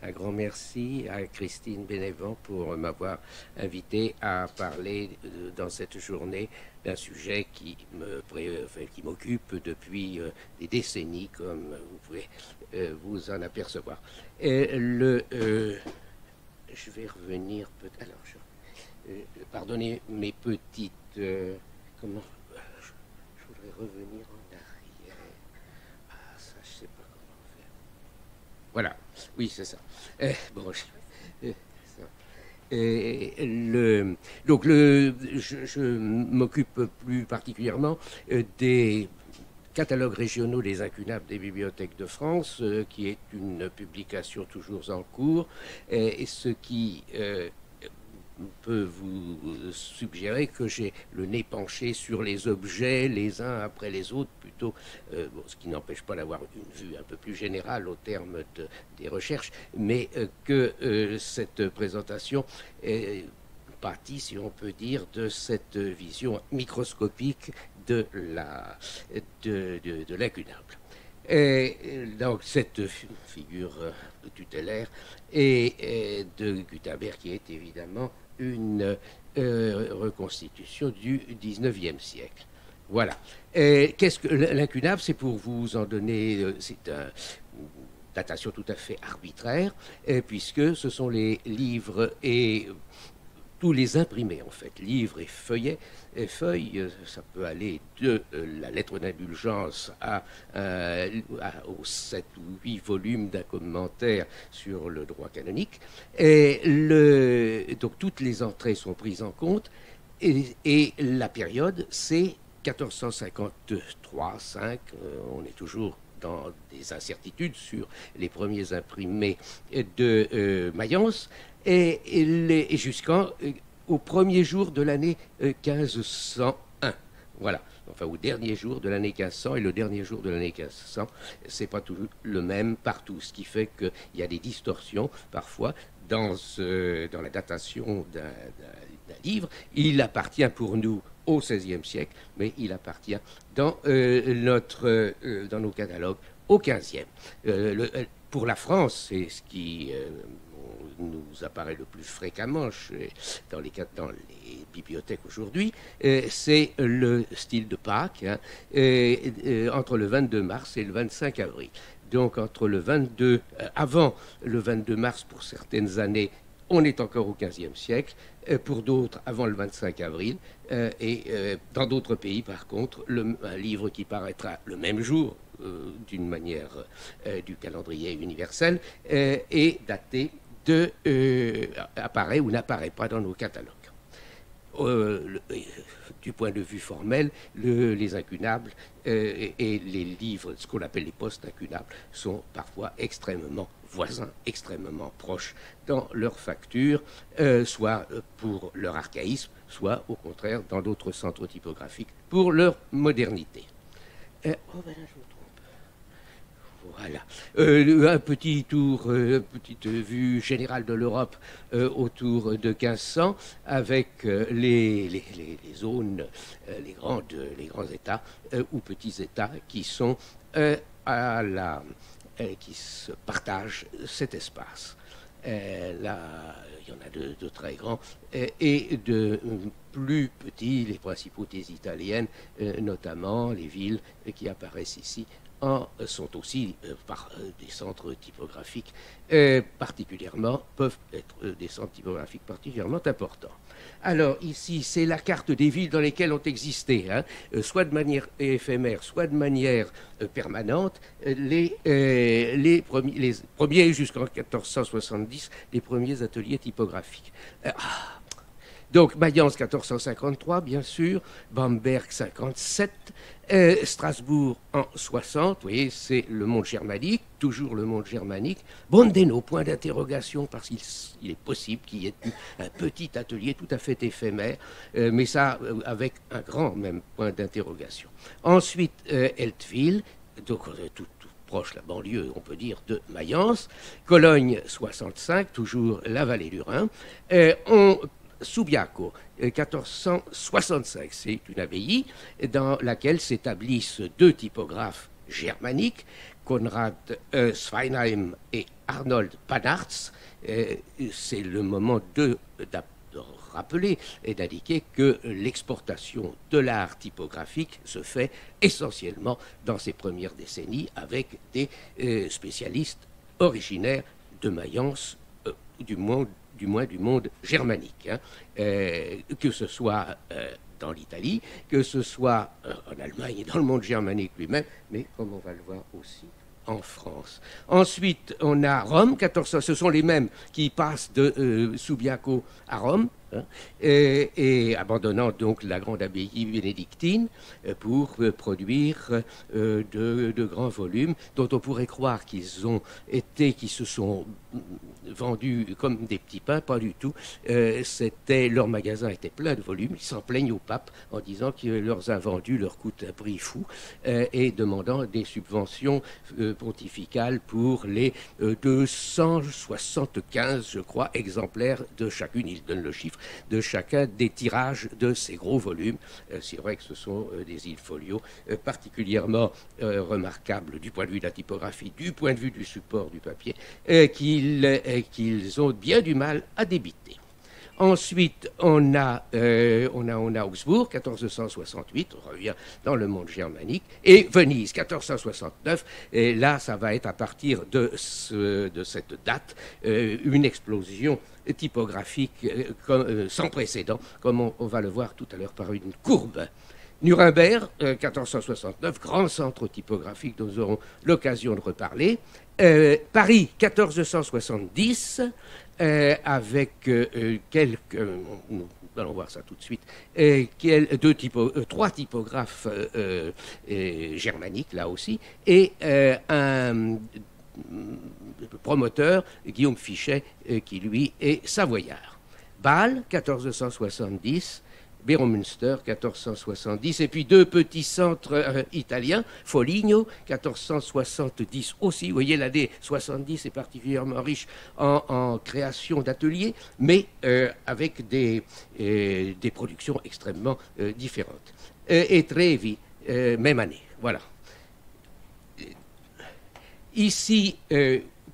un grand merci à Christine Bénévent pour m'avoir invité à parler dans cette journée d'un sujet qui m'occupe depuis des décennies, comme vous pouvez vous en apercevoir. Je vais revenir alors, pardonnez mes petites... comment je voudrais revenir en arrière. Ah, ça, je sais pas comment faire. Voilà, oui, c'est ça. Bon, je m'occupe plus particulièrement des catalogues régionaux des incunables des bibliothèques de France, qui est une publication toujours en cours, et ce qui peut vous suggérer que j'ai le nez penché sur les objets les uns après les autres, plutôt, ce qui n'empêche pas d'avoir une vue un peu plus générale au terme des recherches, mais que cette présentation est partie, si on peut dire, de cette vision microscopique de l'incunable. Et donc cette figure tutélaire et de Gutenberg, qui est évidemment une reconstitution du 19e siècle. Voilà. Qu'est-ce que l'incunable? C'est pour vous en donner, c'est une datation tout à fait arbitraire, puisque ce sont les livres et tous les imprimés, en fait, livres et feuillets. Et feuilles, ça peut aller de la lettre d'indulgence aux 7 ou 8 volumes d'un commentaire sur le droit canonique. Donc toutes les entrées sont prises en compte, et la période, c'est 1453-5, on est toujours dans des incertitudes sur les premiers imprimés de Mayence, et jusqu'au premier jour de l'année 1501. Voilà. Enfin, au dernier jour de l'année 1500, et le dernier jour de l'année 1500, c'est pas toujours le même partout, ce qui fait qu'il y a des distorsions parfois dans la datation d'un livre. Il appartient pour nous au XVIe siècle, mais il appartient dans nos catalogues au XVe. Pour la France, c'est ce qui nous apparaît le plus fréquemment dans les bibliothèques aujourd'hui, c'est le style de Pâques, entre le 22 mars et le 25 avril. Donc entre avant le 22 mars pour certaines années, on est encore au XVe siècle, pour d'autres avant le 25 avril, et dans d'autres pays par contre, un livre qui paraîtra le même jour, d'une manière du calendrier universel, est daté apparaît ou n'apparaît pas dans nos catalogues. Du point de vue formel, les incunables et les livres, ce qu'on appelle les post-incunables, sont parfois extrêmement voisins, extrêmement proches dans leur facture, soit pour leur archaïsme, soit au contraire dans d'autres centres typographiques pour leur modernité. Oh ben là, je me trompe. Voilà. Un petit tour, une petite vue générale de l'Europe autour de 1500, avec les zones, les grands États ou petits États qui sont qui se partagent cet espace. Là, il y en a de très grands et de plus petits, les principautés italiennes, notamment les villes qui apparaissent ici, sont aussi par des centres typographiques peuvent être des centres typographiques particulièrement importants. Alors ici, c'est la carte des villes dans lesquelles ont existé, soit de manière éphémère, soit de manière permanente, les premiers jusqu'en 1470, les premiers ateliers typographiques. Donc Mayence 1453, bien sûr, Bamberg 57, Strasbourg en 60, vous voyez, c'est le monde germanique, toujours le monde germanique. Bondeno, point d'interrogation, parce qu'il est possible qu'il y ait eu un petit atelier tout à fait éphémère, mais ça avec un grand même point d'interrogation. Ensuite, Eltville, donc tout proche, la banlieue, on peut dire, de Mayence. Cologne 65, toujours la vallée du Rhin. Subiaco, 1465, c'est une abbaye dans laquelle s'établissent deux typographes germanique, Konrad Sveinheim et Arnold Panartz. C'est le moment de rappeler et d'indiquer que l'exportation de l'art typographique se fait essentiellement dans ces premières décennies avec des spécialistes originaires de Mayence, du moins du monde germanique, hein. Que ce soit dans l'Italie, que ce soit en Allemagne et dans le monde germanique lui-même, mais comme on va le voir aussi en France. Ensuite, on a Rome, 1400, ce sont les mêmes qui passent de Subiaco à Rome, hein, et abandonnant donc la grande abbaye bénédictine pour produire de grands volumes dont on pourrait croire qu'ils se sont vendus comme des petits pains, pas du tout. Leur magasin était plein de volumes, ils s'en plaignent au pape en disant qu'il leur a vendu, leur coûte un prix fou, et demandant des subventions pontificales pour les 275, je crois, exemplaires de chacune, il donne le chiffre, de chacun des tirages de ces gros volumes. C'est vrai que ce sont des in-folio particulièrement remarquables du point de vue de la typographie, du point de vue du support du papier, qu'ils ont bien du mal à débiter. Ensuite, on a Augsbourg, 1468, on revient dans le monde germanique, et Venise, 1469. Et là, ça va être à partir de cette date une explosion typographique sans précédent, comme on va le voir tout à l'heure par une courbe. Nuremberg, 1469, grand centre typographique dont nous aurons l'occasion de reparler. Paris, 1470, avec quelques... nous allons voir ça tout de suite. Trois typographes germaniques, là aussi, et un promoteur, Guillaume Fichet, qui lui est savoyard. Bâle, 1470, Béron-Münster, 1470, et puis deux petits centres italiens, Foligno, 1470 aussi. Vous voyez, l'année 70 est particulièrement riche en création d'ateliers, mais avec des productions extrêmement différentes. Et Trevi, même année. Voilà. Ici,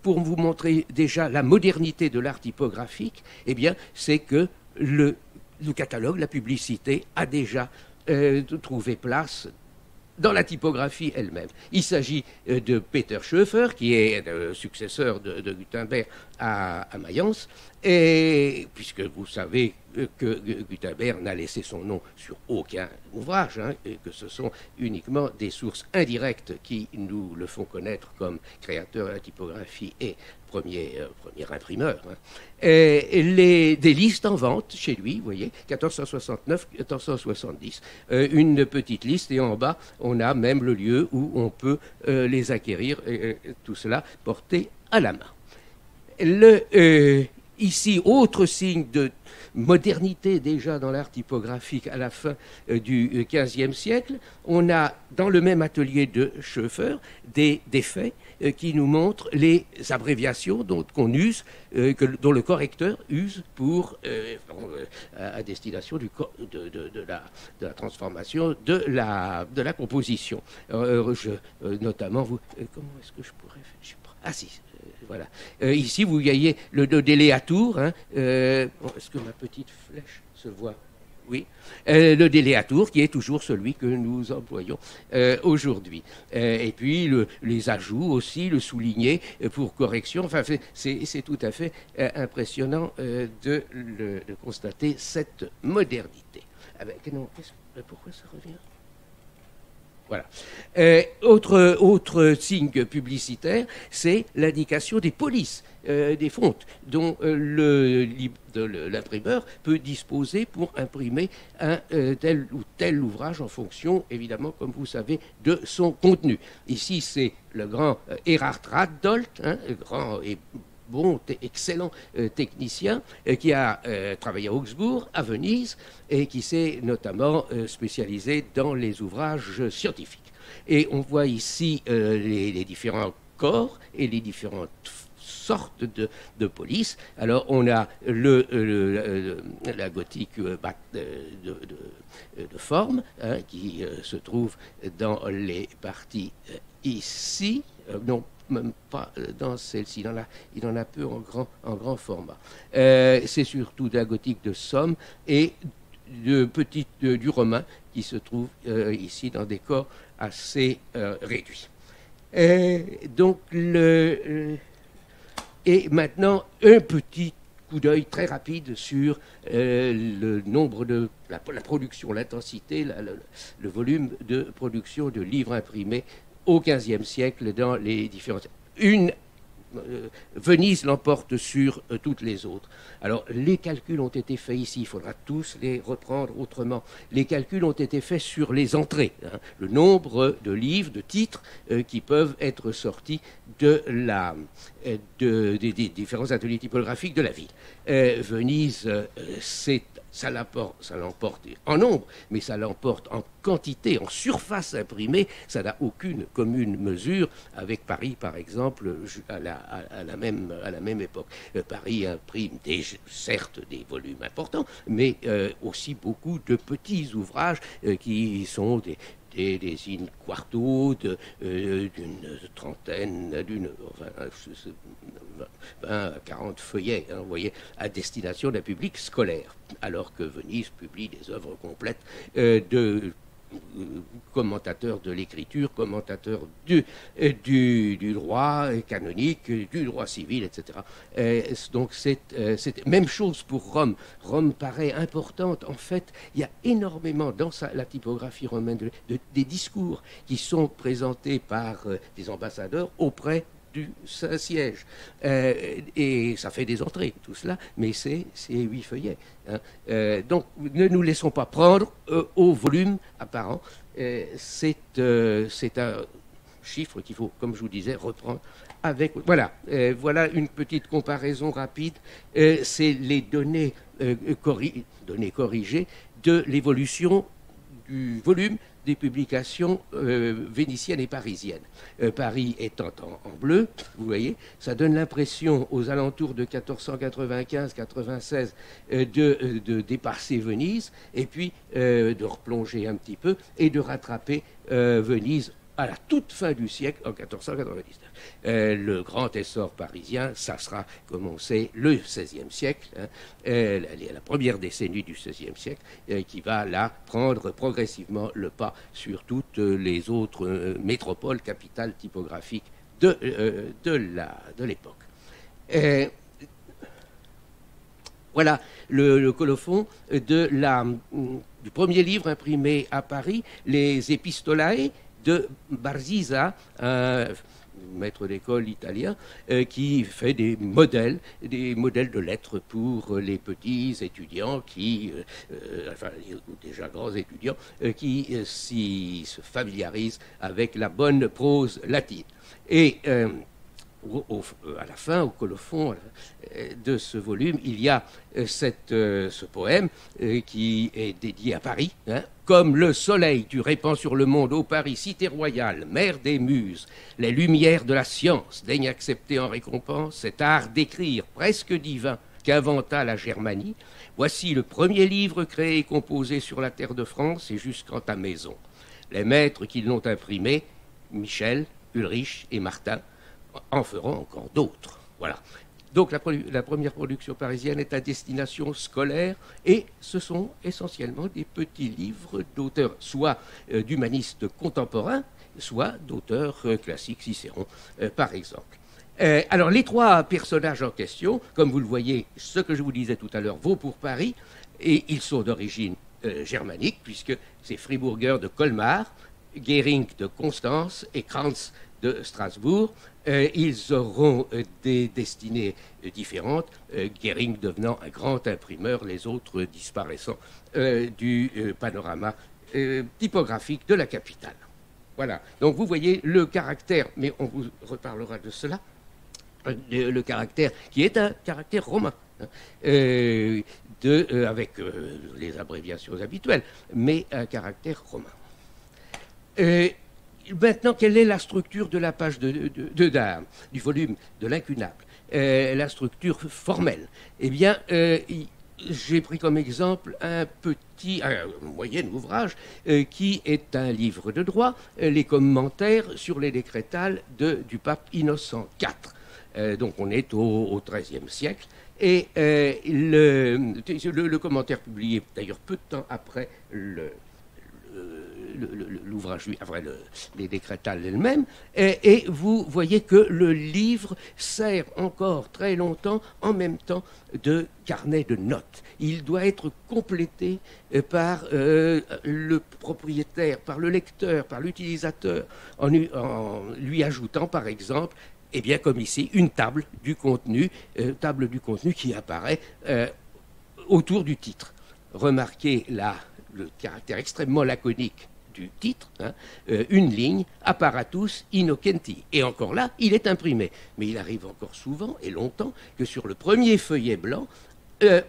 pour vous montrer déjà la modernité de l'art typographique, eh bien, c'est que le catalogue, la publicité, a déjà trouvé place dans la typographie elle-même. Il s'agit de Peter Schoeffer, qui est le successeur de Gutenberg à Mayence, et puisque vous savez que Gutenberg n'a laissé son nom sur aucun ouvrage, hein, et que ce sont uniquement des sources indirectes qui nous le font connaître comme créateur de la typographie et premier imprimeur. Hein. Des listes en vente chez lui, vous voyez, 1469, 1470, une petite liste, et en bas, on a même le lieu où on peut les acquérir, tout cela porté à la main. Ici, autre signe de modernité déjà dans l'art typographique à la fin du XVe siècle, on a dans le même atelier de Schoeffer des faits qui nous montrent les abréviations dont le correcteur use pour à destination de la transformation de la composition. Notamment, comment est-ce que je pourrais faire? Ah si. Voilà. Ici, vous voyez le déléatour. Hein, est-ce que ma petite flèche se voit? Oui. Le déléatour, qui est toujours celui que nous employons aujourd'hui. Et puis, les ajouts aussi, le souligné pour correction. Enfin, c'est tout à fait impressionnant de constater cette modernité. Pourquoi ça revient? Voilà. Autre signe publicitaire, c'est l'indication des polices, des fontes dont l'imprimeur peut disposer pour imprimer un tel ou tel ouvrage en fonction, évidemment, comme vous savez, de son contenu. Ici, c'est le grand Erhard Raddolt, hein, grand et excellent technicien qui a travaillé à Augsbourg, à Venise, et qui s'est notamment spécialisé dans les ouvrages scientifiques. Et on voit ici les différents corps et les différentes sortes de police. Alors on a la gothique de forme, hein, qui se trouve dans les parties ici, non, même pas dans celle-ci, il en a peu en grand format. C'est surtout de la gothique de Somme et du romain qui se trouve ici dans des corps assez réduits. Donc, et maintenant, un petit coup d'œil très rapide sur le nombre de la production, l'intensité, le volume de production de livres imprimés au XVe siècle dans les différentes... Venise l'emporte sur toutes les autres. Alors, les calculs ont été faits ici, il faudra tous les reprendre autrement. Les calculs ont été faits sur les entrées, hein, le nombre de livres, de titres qui peuvent être sortis des différents ateliers typographiques de la ville. Venise, ça l'emporte en nombre, mais ça l'emporte en quantité, en surface imprimée. Ça n'a aucune commune mesure avec Paris, par exemple, à la même époque. Paris imprime certes des volumes importants, mais aussi beaucoup de petits ouvrages qui sont des in-quarto d'une trentaine, 20 à 40 feuillets, hein, vous voyez, à destination d'un public scolaire, alors que Venise publie des œuvres complètes de commentateurs de l'écriture, commentateurs du droit canonique, du droit civil, etc. Donc c'est même chose pour Rome. Rome paraît importante. En fait, il y a énormément dans la typographie romaine des discours qui sont présentés par des ambassadeurs auprès du Saint-Siège. Et ça fait des entrées, tout cela, mais c'est 8 feuillets. Hein. Donc, ne nous laissons pas prendre au volume apparent. C'est un chiffre qu'il faut, comme je vous disais, reprendre avec... Voilà, voilà une petite comparaison rapide. C'est les données corrigées de l'évolution du volume des publications vénitiennes et parisiennes. Paris étant en bleu, vous voyez, ça donne l'impression aux alentours de 1495-96 de dépasser Venise et puis de replonger un petit peu et de rattraper Venise à la toute fin du siècle, en 1499. Le grand essor parisien, ça sera, comme on sait, le XVIe siècle, hein, la première décennie du XVIe siècle, qui va là prendre progressivement le pas sur toutes les autres métropoles, capitales typographiques de l'époque. Voilà le colophon du premier livre imprimé à Paris, les Epistolae, de Barzisa, un maître d'école italien, qui fait des modèles de lettres pour les petits étudiants enfin déjà grands étudiants, qui se familiarisent avec la bonne prose latine. Et à la fin, au colophon de ce volume, il y a ce poème qui est dédié à Paris, hein. Comme le soleil, tu répands sur le monde, ô Paris, cité royale, mère des muses, les lumières de la science, daigne accepter en récompense cet art d'écrire presque divin qu'inventa la Germanie. Voici le premier livre créé et composé sur la terre de France et jusqu'en ta maison. Les maîtres qui l'ont imprimé, Michel, Ulrich et Martin, en feront encore d'autres. Voilà. Donc la première production parisienne est à destination scolaire et ce sont essentiellement des petits livres d'auteurs, soit d'humanistes contemporains, soit d'auteurs classiques, Cicéron par exemple. Alors les trois personnages en question, comme vous le voyez, ce que je vous disais tout à l'heure vaut pour Paris et ils sont d'origine germanique puisque c'est Friburger de Colmar, Gering de Constance et Krantz de Strasbourg. Ils auront des destinées différentes, Gering devenant un grand imprimeur, les autres disparaissant du panorama typographique de la capitale. Voilà, donc vous voyez le caractère, mais on vous reparlera de cela, le caractère qui est un caractère romain, hein, avec les abréviations habituelles, mais un caractère romain. Maintenant, quelle est la structure de la page du volume de l'incunable, la structure formelle? Eh bien, j'ai pris comme exemple un moyen ouvrage qui est un livre de droit, les commentaires sur les décrétales du pape Innocent IV. Donc on est au XIIIe siècle. Et le commentaire publié d'ailleurs peu de temps après l'ouvrage, enfin les décrétales elles-mêmes, et vous voyez que le livre sert encore très longtemps en même temps de carnet de notes. Il doit être complété par le propriétaire, par le lecteur, par l'utilisateur, en lui ajoutant par exemple, eh bien comme ici, une table du contenu qui apparaît autour du titre. Remarquez là le caractère extrêmement laconique du titre, une ligne, apparatus innocenti. Et encore là, il est imprimé. Mais il arrive encore souvent et longtemps que sur le premier feuillet blanc,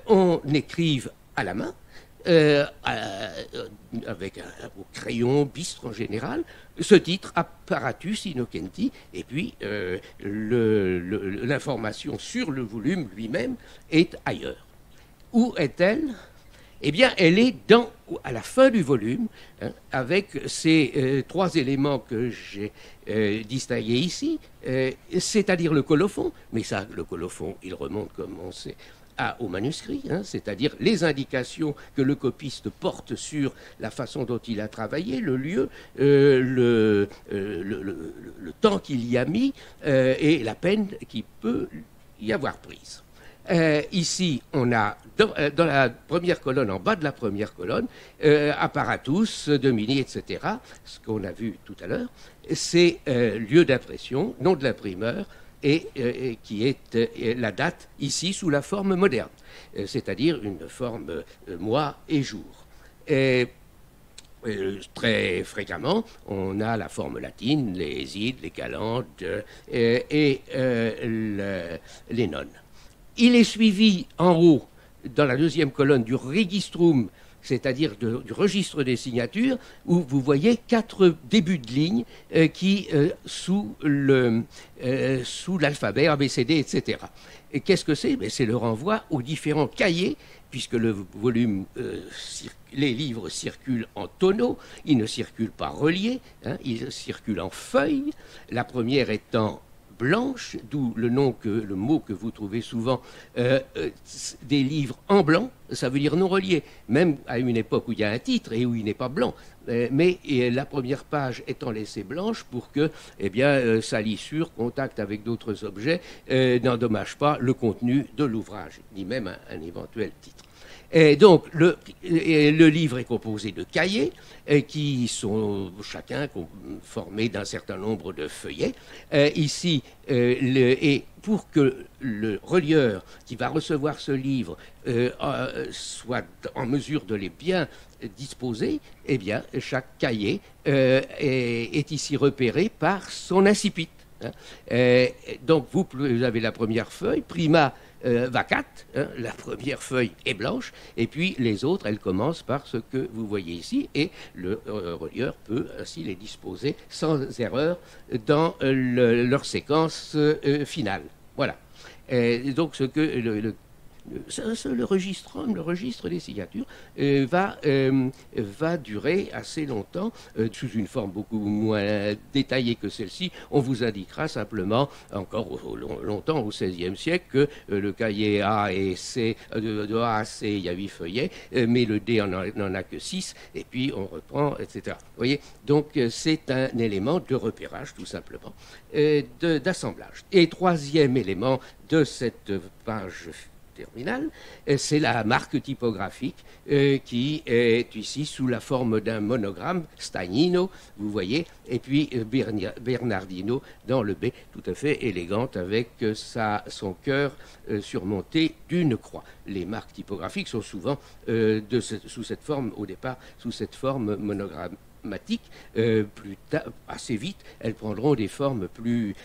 on écrive à la main, avec au crayon bistre en général, ce titre, apparatus innocenti, et puis l'information sur le volume lui-même est ailleurs. Où est-elle ? Eh bien, elle est à la fin du volume, avec ces trois éléments que j'ai distingués ici, c'est-à-dire le colophon, mais ça, le colophon, il remonte, comme on sait, au manuscrit, c'est-à-dire les indications que le copiste porte sur la façon dont il a travaillé, le lieu, le temps qu'il y a mis et la peine qu'il peut y avoir prise. Ici, on a dans la première colonne, en bas de la première colonne, apparatus, domini, etc., ce qu'on a vu tout à l'heure, c'est lieu d'impression, nom de l'imprimeur, et qui est la date ici sous la forme moderne, c'est-à-dire une forme mois et jour. Très fréquemment, on a la forme latine, les ides, les calendes et les nonnes. Il est suivi en haut, dans la deuxième colonne, du registrum, c'est-à-dire du registre des signatures, où vous voyez 4 débuts de ligne qui sous l'alphabet, ABCD, etc. Et qu'est-ce que c'est ? C'est le renvoi aux différents cahiers, puisque le volume, les livres circulent en tonneaux, ils ne circulent pas reliés, ils circulent en feuilles, la première étant blanche, d'où le mot que vous trouvez souvent, des livres en blanc, ça veut dire non reliés, même à une époque où il y a un titre et où il n'est pas blanc, mais la première page étant laissée blanche pour que sa lissure, contact avec d'autres objets, n'endommage pas le contenu de l'ouvrage, ni même un éventuel titre. Et donc, le livre est composé de cahiers qui sont chacun formés d'un certain nombre de feuillets. Ici, et pour que le relieur qui va recevoir ce livre soit en mesure de les bien disposer, eh bien, chaque cahier est ici repéré par son incipit. Donc, vous avez la première feuille, prima vacat, la première feuille est blanche, et puis les autres, elles commencent par ce que vous voyez ici, et le relieur peut ainsi les disposer sans erreur dans leur séquence finale. Voilà. Donc ce que le registre des signatures va durer assez longtemps, sous une forme beaucoup moins détaillée que celle-ci. On vous indiquera simplement, encore longtemps au XVIe siècle, que le cahier A et C, de A à C, il y a 8 feuillets, mais le D n'en a que 6, et puis on reprend, etc. Vous voyez, donc c'est un élément de repérage, tout simplement, d'assemblage. Et troisième élément de cette page terminale, c'est la marque typographique qui est ici sous la forme d'un monogramme, Stagnino, vous voyez, et puis Bernardino dans le B, tout à fait élégante avec son cœur surmonté d'une croix. Les marques typographiques sont souvent sous cette forme, au départ, sous cette forme monogrammatique. Plus tard, assez vite, elles prendront des formes plus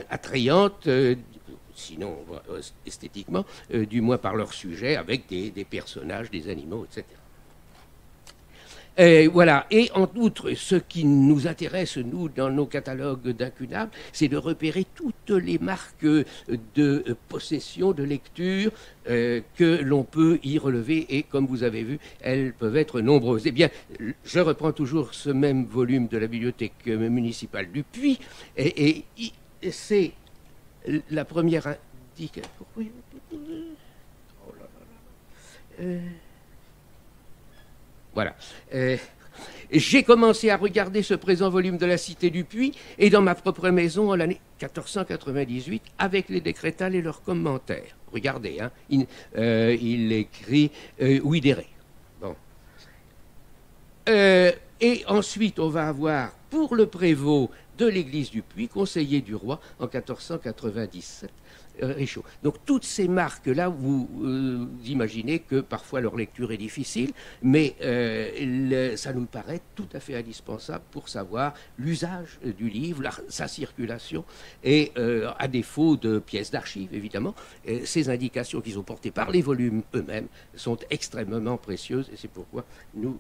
attrayantes, sinon esthétiquement, du moins par leur sujet, avec des personnages, des animaux, etc. Voilà. Et en outre, ce qui nous intéresse, nous, dans nos catalogues d'incunables, c'est de repérer toutes les marques de possession, de lecture que l'on peut y relever. Et comme vous avez vu, elles peuvent être nombreuses. Eh bien, je reprends toujours ce même volume de la bibliothèque municipale du Puy. Et c'est la première indication. Oh là là là. Voilà. J'ai commencé à regarder ce présent volume de la Cité du Puy et dans ma propre maison en l'année 1498 avec les décrétales et leurs commentaires. Regardez, hein, il écrit Ouidéré. Bon. Et ensuite, on va avoir pour le prévôt de l'église du Puy, conseiller du roi en 1497. Richaud. Donc toutes ces marques-là, vous imaginez que parfois leur lecture est difficile, mais ça nous paraît tout à fait indispensable pour savoir l'usage du livre, sa circulation, et à défaut de pièces d'archives, évidemment, ces indications qui sont portées par les volumes eux-mêmes sont extrêmement précieuses, et c'est pourquoi nous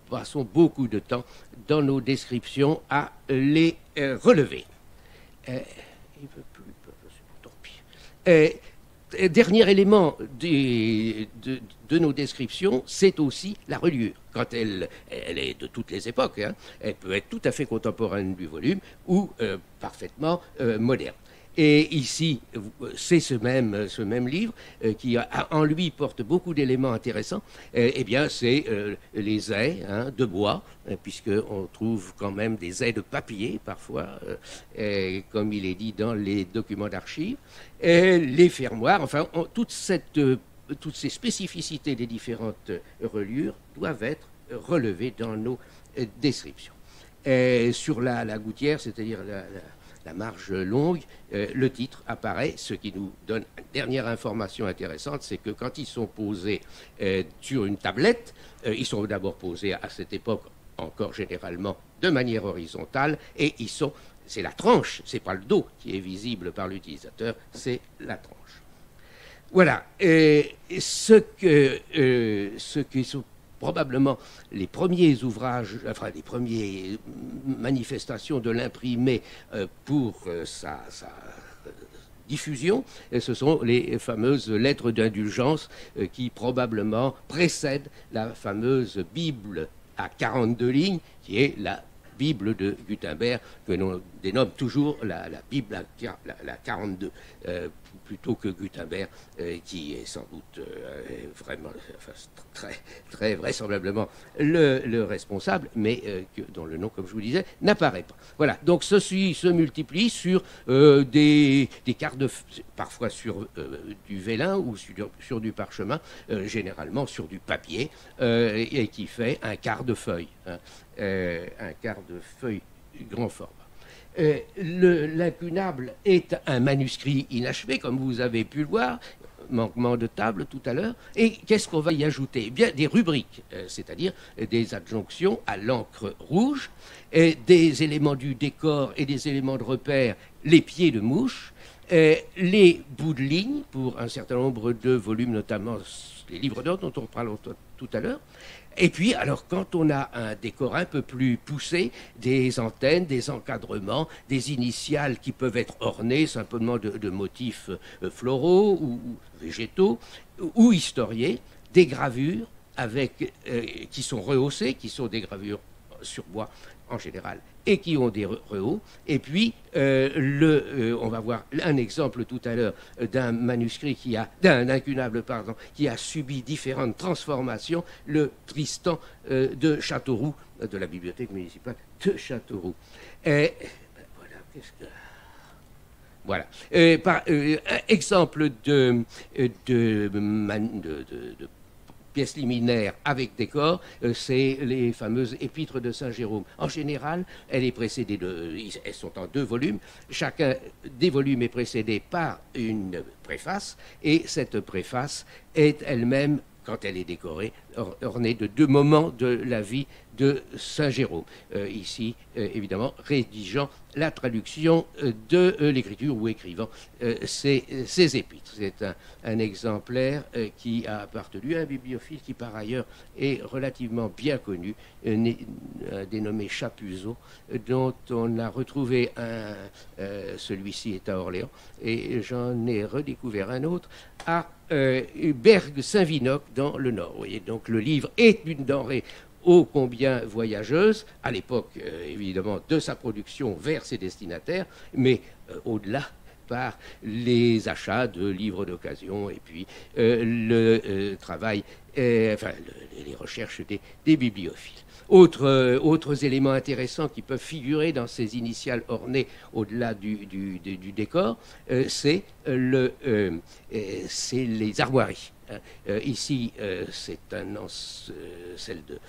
passons beaucoup de temps dans nos descriptions à les relever. Il veut plus. Dernier élément de nos descriptions, c'est aussi la reliure. Quand elle est de toutes les époques, hein, elle peut être tout à fait contemporaine du volume ou parfaitement moderne. Et ici, c'est ce même livre qui en lui porte beaucoup d'éléments intéressants. Eh bien, c'est les ais de bois, puisqu'on trouve quand même des ais de papier parfois, comme il est dit dans les documents d'archives, les fermoirs, enfin, toutes ces spécificités des différentes reliures doivent être relevées dans nos descriptions. Sur la gouttière, c'est-à-dire la marge longue, le titre apparaît, ce qui nous donne une dernière information intéressante, c'est que quand ils sont posés sur une tablette, ils sont d'abord posés à cette époque encore généralement de manière horizontale, et c'est la tranche, c'est pas le dos qui est visible par l'utilisateur, c'est la tranche. Voilà, ce qui sont probablement les premiers ouvrages, enfin les premières manifestations de l'imprimé pour sa diffusion, ce sont les fameuses lettres d'indulgence qui probablement précèdent la fameuse Bible à 42 lignes, qui est la Bible de Gutenberg, que l'on dénomme toujours la Bible à 42, plutôt que Gutenberg, qui est sans doute vraiment, enfin, très vraisemblablement le responsable, mais dont le nom, comme je vous disais, n'apparaît pas. Voilà, donc ceci se multiplie sur des quarts de... parfois sur du vélin ou sur du parchemin, généralement sur du papier, et qui fait un quart de feuille, hein, un quart de feuille grand format. L'incunable est un manuscrit inachevé, comme vous avez pu le voir, manquement de table tout à l'heure. Et qu'est-ce qu'on va y ajouter? Eh bien, des rubriques, c'est-à-dire des adjonctions à l'encre rouge, et des éléments du décor et des éléments de repère, les pieds de mouche, les bouts de ligne pour un certain nombre de volumes, notamment les livres d'ordre dont on parlera tout à l'heure. Et puis, alors, quand on a un décor un peu plus poussé, des antennes, des encadrements, des initiales qui peuvent être ornées simplement de motifs floraux ou végétaux ou historiés, des gravures qui sont rehaussées, qui sont des gravures sur bois en général, et qui ont des rehauts. Et puis, on va voir un exemple tout à l'heure d'un manuscrit d'un incunable, pardon, qui a subi différentes transformations, le Tristan de Châteauroux, de la bibliothèque municipale de Châteauroux. Et, voilà. Exemple de pièces liminaires avec décor, c'est les fameuses épîtres de Saint Jérôme. En général, elles sont en 2 volumes. Chacun des volumes est précédé par une préface, et cette préface est elle-même quand elle est décorée, ornée de 2 moments de la vie de Saint Jérôme. Ici, évidemment, rédigeant la traduction de l'écriture ou écrivant ces épîtres. C'est un exemplaire qui a appartenu à un bibliophile qui, par ailleurs, est relativement bien connu, dénommé Chapuzot, dont on a retrouvé celui-ci est à Orléans, et j'en ai redécouvert un autre à Bergue-Saint-Vinoc dans le Nord. Vous voyez, donc le livre est une denrée ô combien voyageuse, à l'époque évidemment de sa production vers ses destinataires, mais au-delà par les achats de livres d'occasion et puis le travail, enfin les recherches des bibliophiles. Autres éléments intéressants qui peuvent figurer dans ces initiales ornées au-delà du décor, c'est les armoiries. Ici, c'est celle de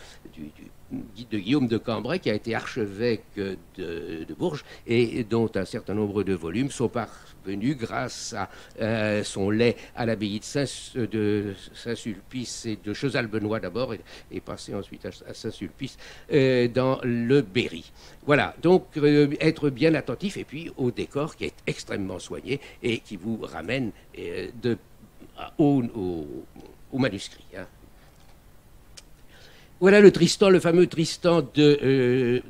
Guillaume de Cambrai, qui a été archevêque de Bourges et dont un certain nombre de volumes sont parvenus grâce à son lait à l'abbaye de Saint-Sulpice et de Chezal-Benoît d'abord et passé ensuite à Saint-Sulpice dans le Berry. Voilà, donc être bien attentif et puis au décor qui est extrêmement soigné et qui vous ramène au manuscrit. Hein. Voilà le Tristan, le fameux Tristan de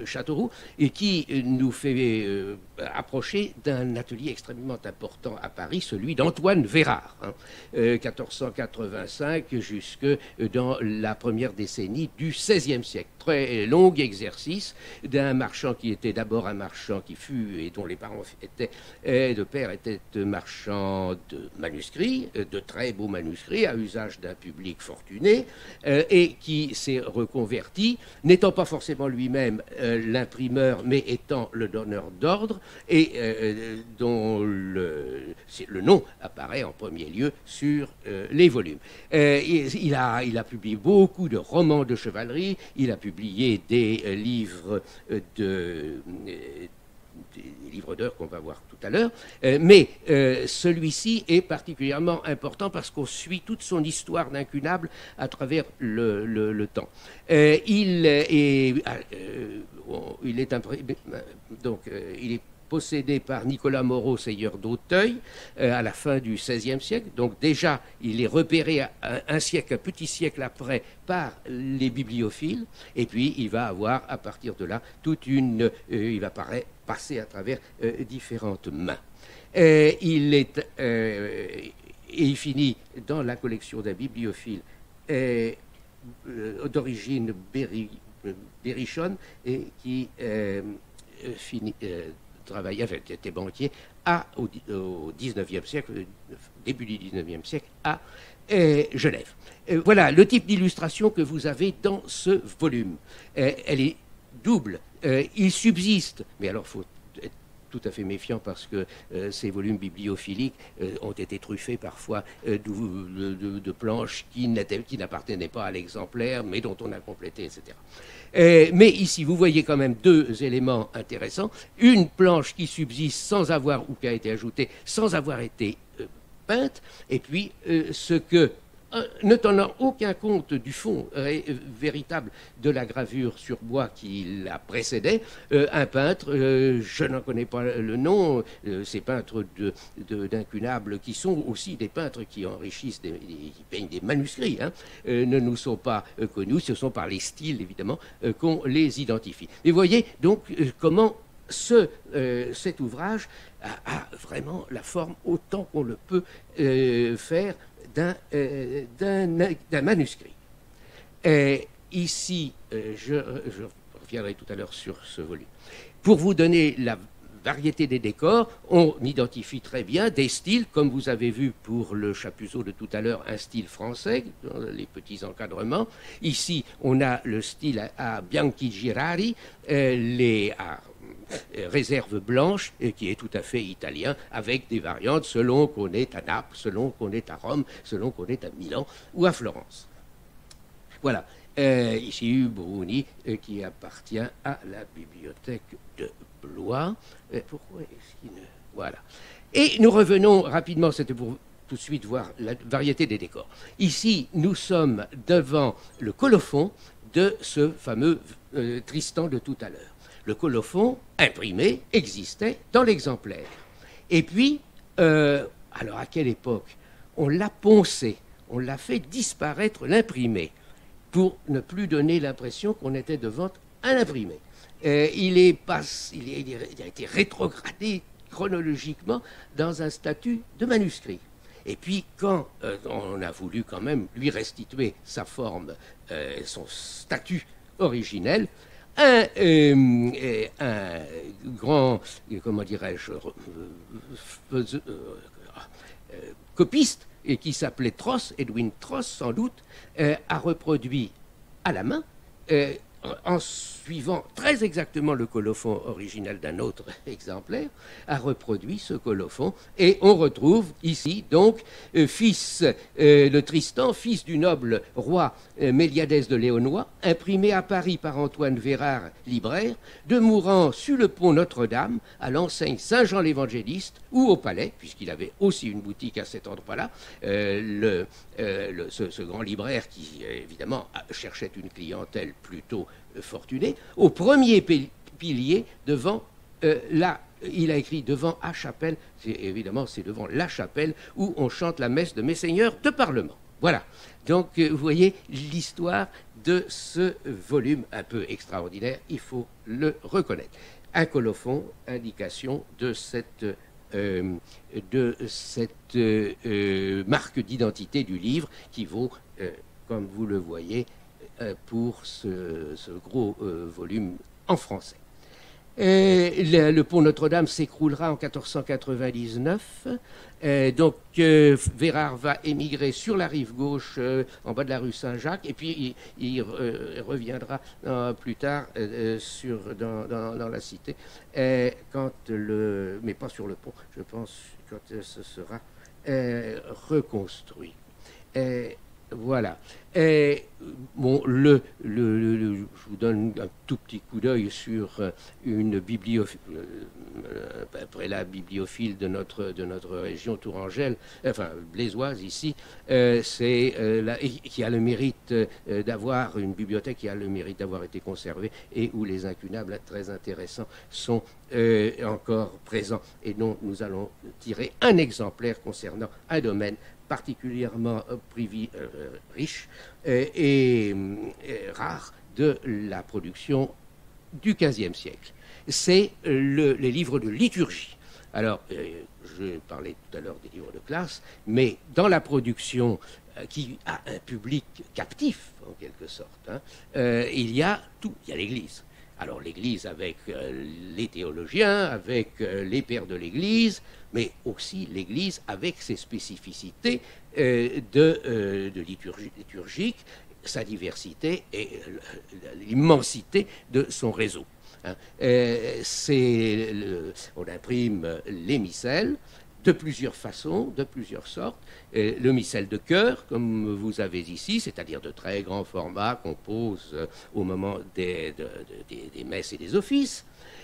Châteauroux, et qui nous fait approcher d'un atelier extrêmement important à Paris, celui d'Antoine Vérard, hein, 1485 jusque dans la première décennie du XVIe siècle. Très long exercice d'un marchand qui était d'abord un marchand qui fut, et dont les parents de père étaient marchands de manuscrits, de très beaux manuscrits, à usage d'un public fortuné, et qui s'est reconverti, n'étant pas forcément lui-même l'imprimeur, mais étant le donneur d'ordre, et dont le nom apparaît en premier lieu sur les volumes. Il a publié beaucoup de romans de chevalerie, il a publié des livres des livres d'heures qu'on va voir tout à l'heure, mais celui-ci est particulièrement important parce qu'on suit toute son histoire d'incunable à travers le temps. Il est possédé par Nicolas Moreau, seigneur d'Auteuil, à la fin du XVIe siècle. Donc déjà, il est repéré un petit siècle après par les bibliophiles. Et puis, il va avoir, à partir de là, il va passer à travers différentes mains. Il finit dans la collection d'un bibliophile d'origine berrichonne et qui était banquier au XIXe siècle, début du XIXe siècle, à Genève. Voilà le type d'illustration que vous avez dans ce volume. Elle est double. Il subsiste, mais alors il faut être tout à fait méfiant parce que ces volumes bibliophiliques ont été truffés parfois de planches qui n'appartenaient pas à l'exemplaire, mais dont on a complété, etc. Mais ici, vous voyez quand même 2 éléments intéressants. Une planche qui subsiste sans avoir, ou qui a été ajoutée, sans avoir été peinte, et puis ce que, ne tenant aucun compte du fond véritable de la gravure sur bois qui la précédait, un peintre, je n'en connais pas le nom, ces peintres d'incunables qui sont aussi des peintres qui enrichissent, qui peignent des manuscrits, hein, ne nous sont pas connus, ce sont par les styles évidemment qu'on les identifie. Et vous voyez donc comment cet ouvrage a vraiment la forme autant qu'on le peut faire d'un manuscrit. Ici, je reviendrai tout à l'heure sur ce volume. Pour vous donner la variété des décors, on identifie très bien des styles, comme vous avez vu pour le Chapuzot de tout à l'heure, un style français, dans les petits encadrements. Ici, on a le style à Bianchi Girari, réserve blanche, qui est tout à fait italien, avec des variantes selon qu'on est à Naples, selon qu'on est à Rome, selon qu'on est à Milan ou à Florence. Voilà. Ici, Bruni, qui appartient à la bibliothèque de Blois. Pourquoi est-ce qu'il ne... Voilà. Et nous revenons rapidement, c'était pour tout de suite voir la variété des décors. Ici, nous sommes devant le colophon de ce fameux Tristan de tout à l'heure. Le colophon imprimé existait dans l'exemplaire. Et puis, alors à quelle époque? On l'a poncé, on l'a fait disparaître l'imprimé pour ne plus donner l'impression qu'on était devant un imprimé. Il a été rétrogradé chronologiquement dans un statut de manuscrit. Et puis, quand on a voulu quand même lui restituer sa forme, son statut originel, un grand, comment dirais-je, copiste, et qui s'appelait Tross, Edwin Tross sans doute, a reproduit à la main, en suivant très exactement le colophon original d'un autre exemplaire, a reproduit ce colophon. Et on retrouve ici, donc, le Tristan, fils du noble roi Méliadès de Léonois, imprimé à Paris par Antoine Vérard, libraire, demeurant sur le pont Notre-Dame, à l'enseigne Saint-Jean l'Évangéliste, ou au Palais, puisqu'il avait aussi une boutique à cet endroit-là, ce grand libraire qui, évidemment, cherchait une clientèle plutôt fortunée, au premier pilier devant il a écrit devant la chapelle, évidemment c'est devant la chapelle où on chante la messe de Messeigneurs de Parlement. Voilà, donc vous voyez l'histoire de ce volume un peu extraordinaire, il faut le reconnaître. Un colophon, indication de cette marque d'identité du livre qui vaut, comme vous le voyez, pour ce gros volume en français. Le pont Notre-Dame s'écroulera en 1499. Donc Vérard va émigrer sur la rive gauche, en bas de la rue Saint-Jacques, et puis il reviendra plus tard dans la cité, mais pas sur le pont, je pense, quand ce sera reconstruit. Voilà. Bon, je vous donne un tout petit coup d'œil sur une après la bibliophile de notre région tourangelle, enfin blésoise ici, qui a le mérite d'avoir une bibliothèque qui a le mérite d'avoir été conservée et où les incunables très intéressants sont encore présents et dont nous allons tirer un exemplaire concernant un domaine particulièrement riche et rare de la production du XVe siècle. C'est les livres de liturgie. Alors, je parlais tout à l'heure des livres de classe, mais dans la production qui a un public captif, en quelque sorte, il y a tout, il y a l'Église. Alors l'Église avec les théologiens, avec les pères de l'Église, mais aussi l'Église avec ses spécificités liturgique, sa diversité et l'immensité de son réseau. On imprime les missels de plusieurs façons, de plusieurs sortes. Le missel de chœur, comme vous avez ici, c'est-à-dire de très grands formats qu'on pose au moment des messes et des offices.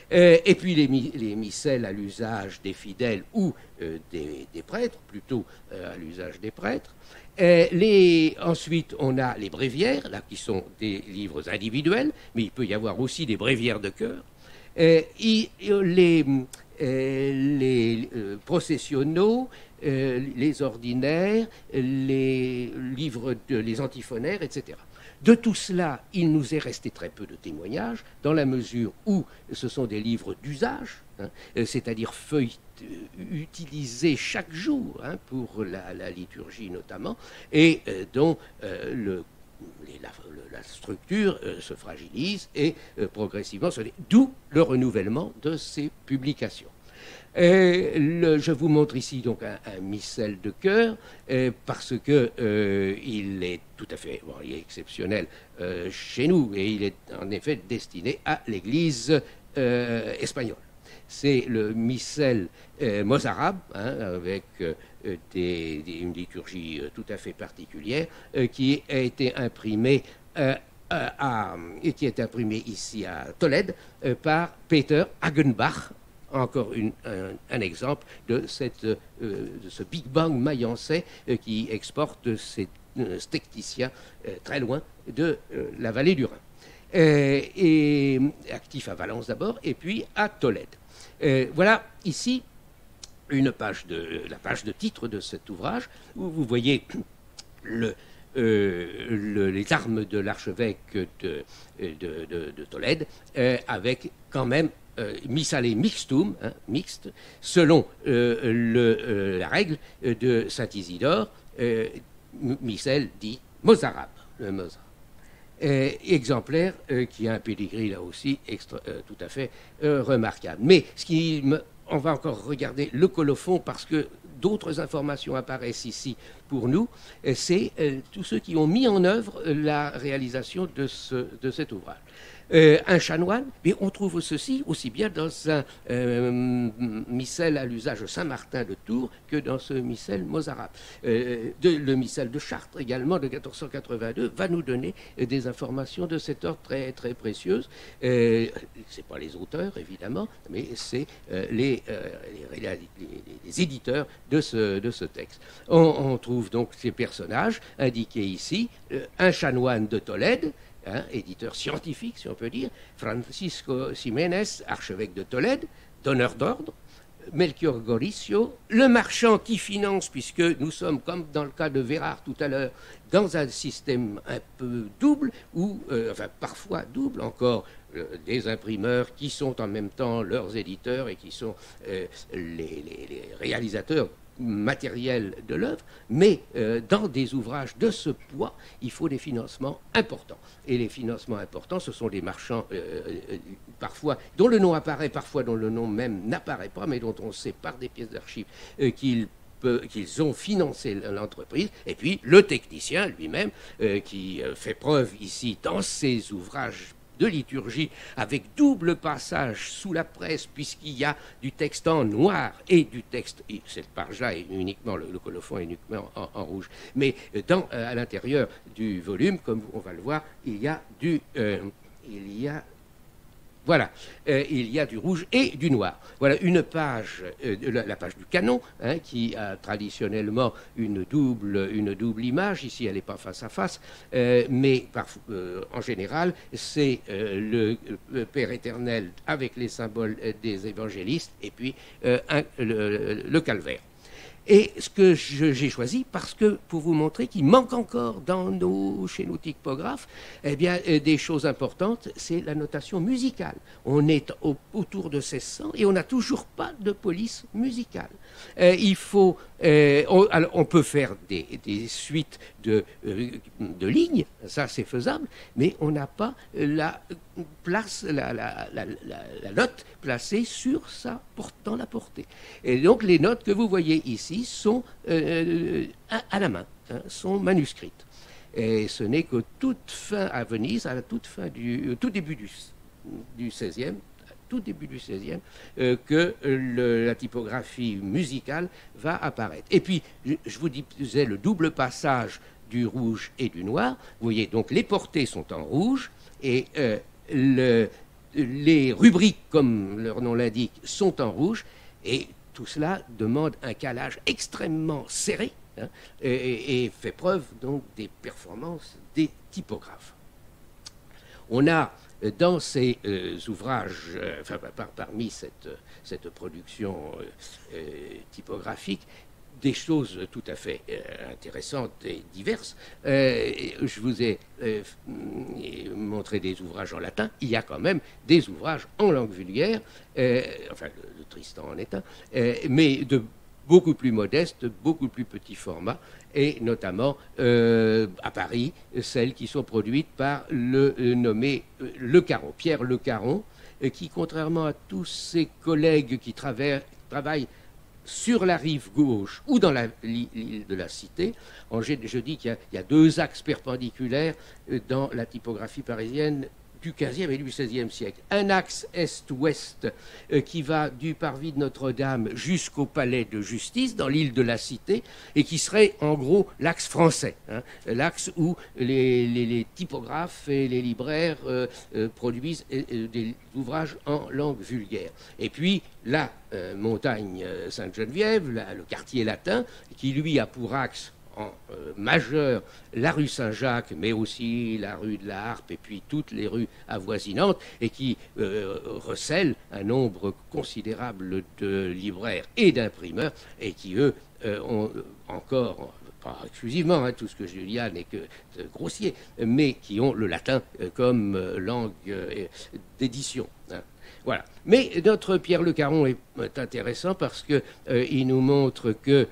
Et puis les missels à l'usage des fidèles ou des prêtres, plutôt à l'usage des prêtres. Ensuite, on a les bréviaires, là, qui sont des livres individuels, mais il peut y avoir aussi des bréviaires de chœur. Les processionnaux, les ordinaires, les livres, les antiphonaires, etc. De tout cela, il nous est resté très peu de témoignages, dans la mesure où ce sont des livres d'usage, c'est-à-dire utilisés chaque jour pour la liturgie notamment, et dont la structure se fragilise et progressivement d'où le renouvellement de ces publications. Je vous montre ici donc un missel de chœur parce que il est tout à fait il est exceptionnel chez nous et il est en effet destiné à l'Église espagnole. C'est le missel mozarabe avec une liturgie tout à fait particulière qui a été imprimé ici à Tolède par Peter Hagenbach encore un exemple de ce Big Bang mayenzais qui exporte ses stecticiens très loin de la vallée du Rhin. Et actif à Valence d'abord, et puis à Tolède. Voilà ici la page de titre de cet ouvrage, où vous voyez les armes de l'archevêque de Tolède, avec quand même missale mixtum, mixte, selon la règle de saint Isidore, missel dit mozarabe, le mozarabe. Exemplaire qui a un pédigree là aussi tout à fait remarquable. Mais on va encore regarder le colophon parce que d'autres informations apparaissent ici pour nous. C'est tous ceux qui ont mis en œuvre la réalisation de cet ouvrage. Un chanoine, mais on trouve ceci aussi bien dans un missel à l'usage Saint-Martin de Tours que dans ce missel mozarabe. Le missel de Chartres également de 1482 va nous donner des informations de cet ordre très, très précieuses. C'est pas les auteurs évidemment, mais c'est les éditeurs de ce texte. On trouve donc ces personnages indiqués ici. Un chanoine de Tolède, éditeur scientifique, si on peut dire, Francisco Ximénez, archevêque de Tolède, donneur d'ordre, Melchior Goricio, le marchand qui finance, puisque nous sommes, comme dans le cas de Vérard tout à l'heure, dans un système un peu double, ou parfois double encore, des imprimeurs qui sont en même temps leurs éditeurs et qui sont les réalisateurs matériel de l'œuvre, mais dans des ouvrages de ce poids, il faut des financements importants. Et les financements importants, ce sont des marchands, parfois, dont le nom apparaît, parfois dont le nom même n'apparaît pas, mais dont on sait par des pièces d'archives qu'ils ont financé l'entreprise, et puis le technicien lui-même, qui fait preuve ici dans ses ouvrages de liturgie, avec double passage sous la presse, puisqu'il y a du texte en noir et du texte, cette page-là est uniquement, le colophon est uniquement en rouge, mais à l'intérieur du volume, comme on va le voir, il y a du rouge et du noir. Voilà une page, la page du canon, qui a traditionnellement une double image. Ici, elle n'est pas face à face, mais en général, c'est le Père éternel avec les symboles des évangélistes et puis le calvaire. Et ce que j'ai choisi, parce que pour vous montrer qu'il manque encore chez nos typographes, des choses importantes, c'est la notation musicale. On est autour de 1600 et on n'a toujours pas de police musicale. On peut faire des suites de lignes, ça c'est faisable, mais on n'a pas la note placée dans la portée. Et donc les notes que vous voyez ici sont à la main, sont manuscrites. Et ce n'est qu'au toute fin à Venise, à la toute fin tout début du XVIe, que la typographie musicale va apparaître. Et puis, je vous disais le double passage du rouge et du noir. Vous voyez, donc les portées sont en rouge et les rubriques, comme leur nom l'indique, sont en rouge. Et tout cela demande un calage extrêmement serré et fait preuve donc des performances des typographes. On a dans ces ouvrages, parmi cette production typographique, des choses tout à fait intéressantes et diverses. Je vous ai montré des ouvrages en latin. Il y a quand même des ouvrages en langue vulgaire, le Tristan en est un, mais de beaucoup plus modeste, beaucoup plus petit format, et notamment à Paris, celles qui sont produites par le nommé Le Caron, Pierre Le Caron, qui, contrairement à tous ses collègues qui travaillent sur la rive gauche ou dans l'île de la Cité, je dis qu'il y a deux axes perpendiculaires dans la typographie parisienne du XVe et du XVIe siècle. Un axe est-ouest qui va du parvis de Notre-Dame jusqu'au palais de justice, dans l'île de la Cité, et qui serait en gros l'axe français, hein, l'axe où les typographes et les libraires produisent des ouvrages en langue vulgaire. Et puis la montagne Sainte-Geneviève, le quartier latin, qui lui a pour axe en majeur la rue Saint-Jacques, mais aussi la rue de la Harpe et puis toutes les rues avoisinantes, et qui recèle un nombre considérable de libraires et d'imprimeurs, et qui, eux, ont encore, pas exclusivement, hein, tout ce que je dis là n'est que grossier, mais qui ont le latin comme langue d'édition. Hein. Voilà. Mais notre Pierre Le Caron est intéressant parce que il nous montre que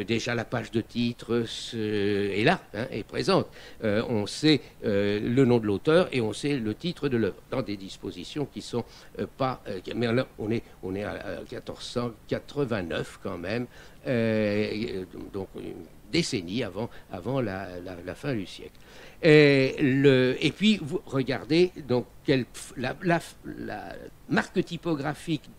déjà la page de titre est là, hein, est présente. On sait le nom de l'auteur et on sait le titre de l'œuvre dans des dispositions qui sont pas. Mais là, on est à 1489 quand même, donc une décennie avant la fin du siècle. Et puis, vous regardez donc la marque typographique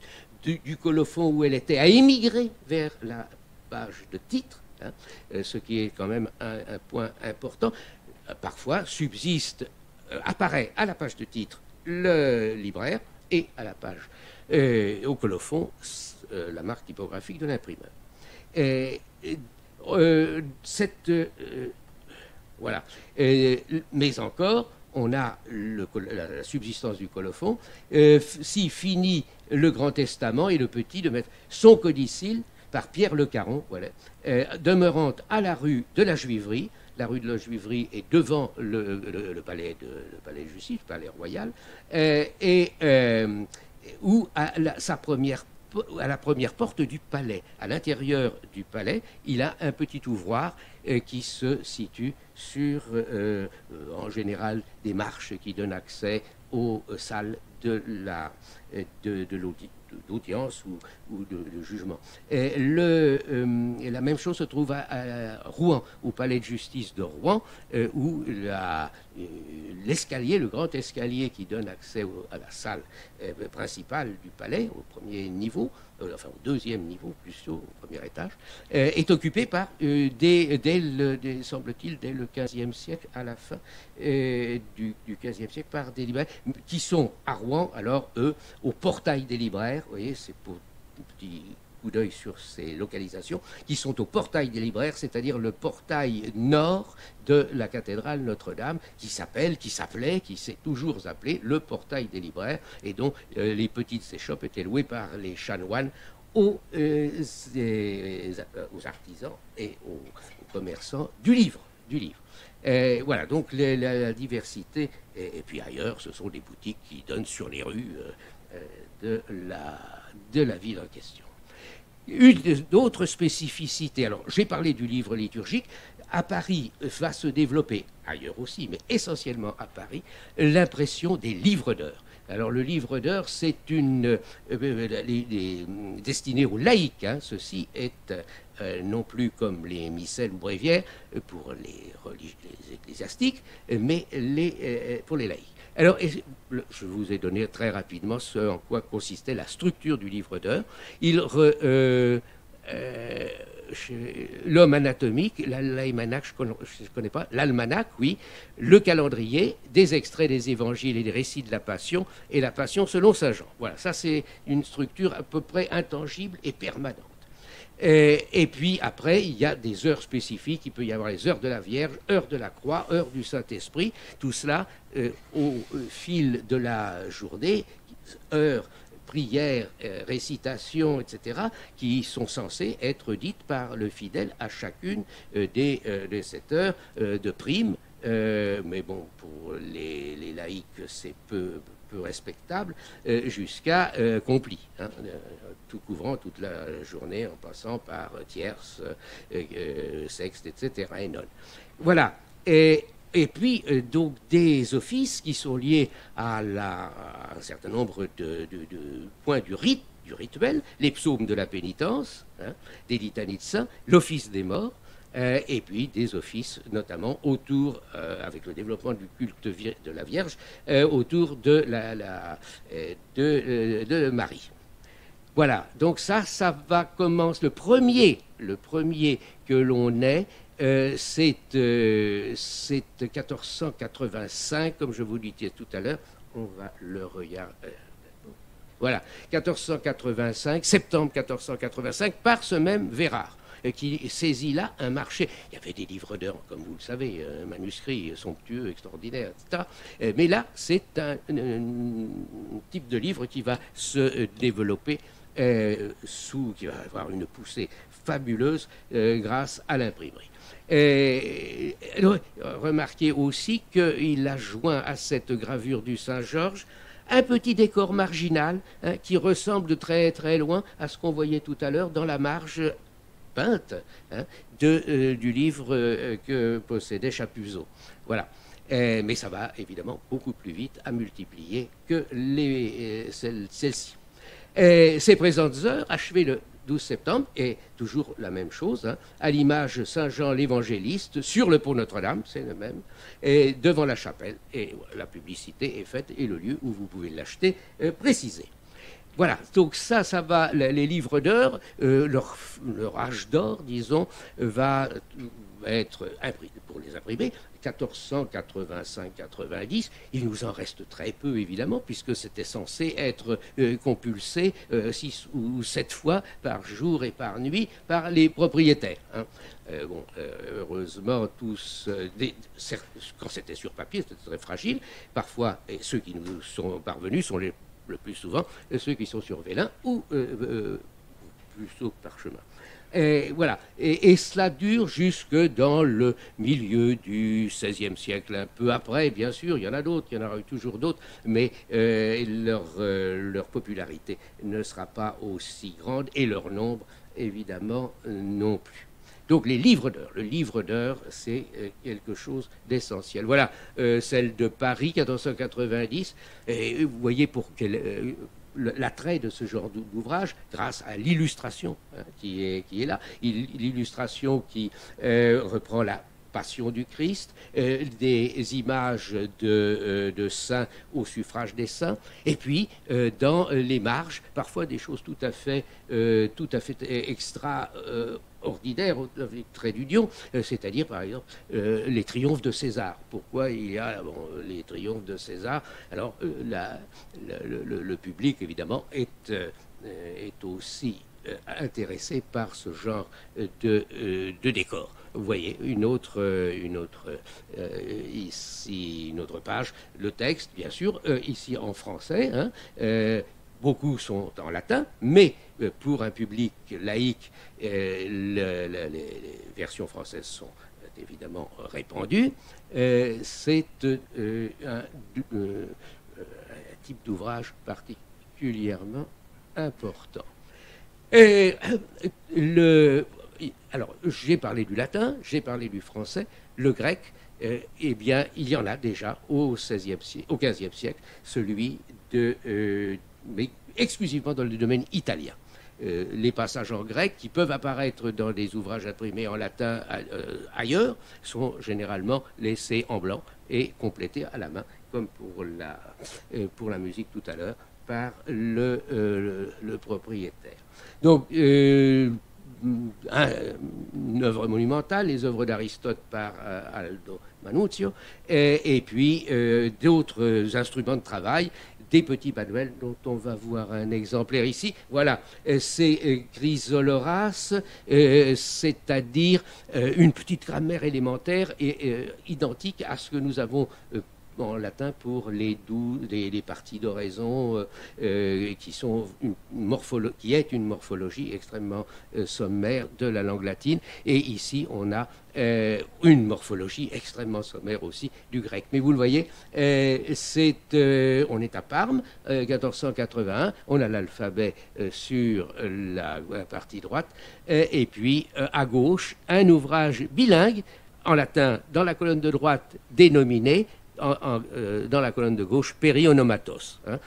du colophon où elle était a émigré vers la page de titre, hein, ce qui est quand même un point important. Parfois, subsiste, apparaît à la page de titre le libraire et à la page, au colophon, la marque typographique de l'imprimeur. Voilà. Mais encore, on a la subsistance du colophon. Si finit le Grand Testament et le petit de mettre son codicille par Pierre Le Caron, voilà, demeurant à la rue de la Juiverie. La rue de la Juiverie est devant le palais de justice, le palais royal, où à la première porte du palais, à l'intérieur du palais, il a un petit ouvroir qui se situe sur, en général, des marches qui donnent accès aux salles d'audience ou de jugement. Et la même chose se trouve à Rouen, au palais de justice de Rouen, où l'escalier, le grand escalier qui donne accès à la salle principale du palais, au premier niveau, enfin au deuxième niveau, plutôt au premier étage, est occupé par, semble-t-il, dès le XVe siècle, à la fin du XVe siècle, par des libraires qui sont à Rouen, alors eux, au portail des libraires, vous voyez, c'est pour un petit coup d'œil sur ces localisations, qui sont au portail des libraires, c'est-à-dire le portail nord de la cathédrale Notre-Dame, qui s'appelait, qui s'est toujours appelé le portail des libraires, et dont les petites échoppes étaient louées par les chanoines aux artisans et aux commerçants du livre. Voilà, donc la diversité, et puis ailleurs, ce sont des boutiques qui donnent sur les rues de la ville en question. Une d'autres spécificités, alors j'ai parlé du livre liturgique, à Paris va se développer, ailleurs aussi, mais essentiellement à Paris, l'impression des livres d'heures. Alors le livre d'heures, c'est destiné aux laïcs, hein. Ceci est non plus comme les missels ou bréviaires pour les ecclésiastiques, mais pour les laïcs. Alors, je vous ai donné très rapidement ce en quoi consistait la structure du livre d'heures. L'homme anatomique, l'almanach, je ne connais pas, l'almanach, oui, le calendrier, des extraits des évangiles et des récits de la Passion, et la Passion selon saint Jean. Voilà, ça c'est une structure à peu près intangible et permanente. Et puis après, il y a des heures spécifiques. Il peut y avoir les heures de la Vierge, heures de la Croix, heures du Saint-Esprit. Tout cela au fil de la journée, heures, prières, récitations, etc., qui sont censées être dites par le fidèle à chacune de cette heure de prime. Mais bon, pour les laïcs, c'est peu respectable, jusqu'à compli, hein, tout couvrant toute la journée en passant par tierce, sexte, etc. et nonne. Voilà. Et puis, donc, des offices qui sont liés à un certain nombre de points du rituel, les psaumes de la pénitence, hein, des litanies de saints, l'office des morts, et puis des offices, notamment autour, avec le développement du culte de la Vierge, autour de, de Marie. Voilà, donc ça va commencer. Le premier que l'on ait, c'est 1485, comme je vous disais tout à l'heure. On va le regarder. Voilà, 1485, septembre 1485, par ce même Vérard, qui saisit là un marché. Il y avait des livres d'heures, comme vous le savez, un manuscrit somptueux, extraordinaire, etc. Mais là, c'est un type de livre qui va se développer, qui va avoir une poussée fabuleuse grâce à l'imprimerie. Remarquez aussi qu'il a joint à cette gravure du Saint-Georges un petit décor marginal qui ressemble de très très loin à ce qu'on voyait tout à l'heure dans la marge peinte du livre que possédait Chapuzot. Voilà. Mais ça va évidemment beaucoup plus vite à multiplier que celle-ci. Ces présentes heures, achevées le 12 septembre, et toujours la même chose, à l'image Saint-Jean l'Évangéliste, sur le pont Notre-Dame, c'est le même, et devant la chapelle, et la publicité est faite, et le lieu où vous pouvez l'acheter précisé. Voilà, donc ça va, les livres d'heures, leur âge d'or, disons, va être pour les imprimer, 1485-90, il nous en reste très peu évidemment, puisque c'était censé être compulsé 6 ou 7 fois par jour et par nuit par les propriétaires. Heureusement, tous, quand c'était sur papier, c'était très fragile. Parfois, et ceux qui nous sont parvenus sont le plus souvent ceux qui sont sur vélin ou plutôt par chemin. Voilà. Et cela dure jusque dans le milieu du XVIe siècle, un peu après, bien sûr, il y en a d'autres, il y en aura eu toujours d'autres, mais leur popularité ne sera pas aussi grande, et leur nombre, évidemment, non plus. Donc les livres d'heures, le livre d'heures, c'est quelque chose d'essentiel. Voilà, celle de Paris, 1490, et vous voyez pour quelle... l'attrait de ce genre d'ouvrage grâce à l'illustration qui est là. L'illustration qui reprend la Passion du Christ, des images de saints au suffrage des saints, et puis dans les marges, parfois des choses tout à fait extraordinaires, avec trait d'union, c'est-à-dire par exemple les triomphes de César. Pourquoi il y a les triomphes de César? Alors le public évidemment est aussi intéressé par ce genre de décor. Vous voyez, ici une autre page, le texte, bien sûr, ici en français. Beaucoup sont en latin, mais pour un public laïque, les versions françaises sont évidemment répandues. C'est un type d'ouvrage particulièrement important. Alors, j'ai parlé du latin, j'ai parlé du français, le grec, eh bien, il y en a déjà au XVe siècle, celui mais exclusivement dans le domaine italien. Les passages en grec qui peuvent apparaître dans des ouvrages imprimés en latin ailleurs sont généralement laissés en blanc et complétés à la main, comme pour la musique tout à l'heure, par le propriétaire. Donc, une œuvre monumentale, les œuvres d'Aristote par Aldo Manuzio, et puis d'autres instruments de travail, des petits manuels dont on va voir un exemplaire ici. Voilà, c'est Chrysoloras, c'est-à-dire une petite grammaire élémentaire et identique à ce que nous avons en latin pour les parties d'oraison qui est une morphologie extrêmement sommaire de la langue latine. Et ici, on a une morphologie extrêmement sommaire aussi du grec. Mais vous le voyez, on est à Parme, 1481, on a l'alphabet sur la partie droite, et puis à gauche, un ouvrage bilingue, en latin, dans la colonne de droite, dénominé, dans la colonne de gauche, périonomatos. Hein.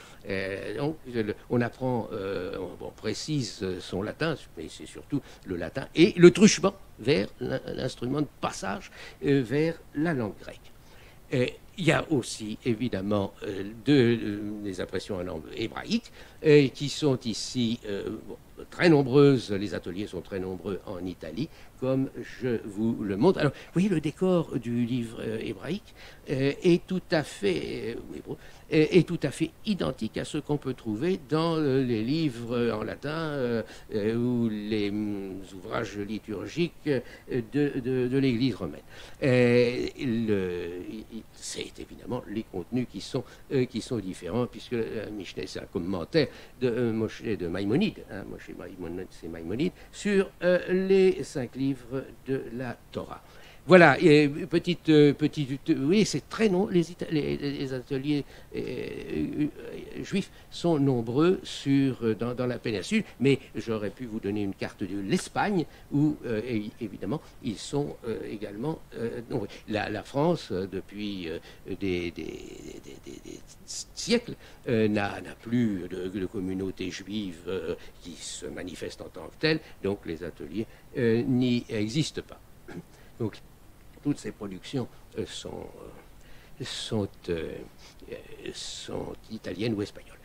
Donc, on apprend, on précise son latin, mais c'est surtout le latin, et le truchement vers l'instrument de passage vers la langue grecque. Il y a aussi, évidemment, des impressions en langue hébraïque qui sont ici très nombreuses. Les ateliers sont très nombreux en Italie, comme je vous le montre. Alors, vous voyez, le décor du livre hébraïque est tout à fait identique à ce qu'on peut trouver dans les livres en latin ou les ouvrages liturgiques de l'Église romaine. C'est évidemment les contenus qui sont différents, puisque Mishneh, c'est un commentaire de Moshe de Maïmonide, hein, c'est Maïmonide, sur les 5 livres de la Torah. Voilà, oui, c'est très long. Les ateliers juifs sont nombreux dans la péninsule, mais j'aurais pu vous donner une carte de l'Espagne où, évidemment, ils sont également nombreux. La France, depuis des siècles, n'a plus de communauté juive qui se manifeste en tant que telle, donc les ateliers n'y existent pas. Donc, toutes ces productions sont italiennes ou espagnoles.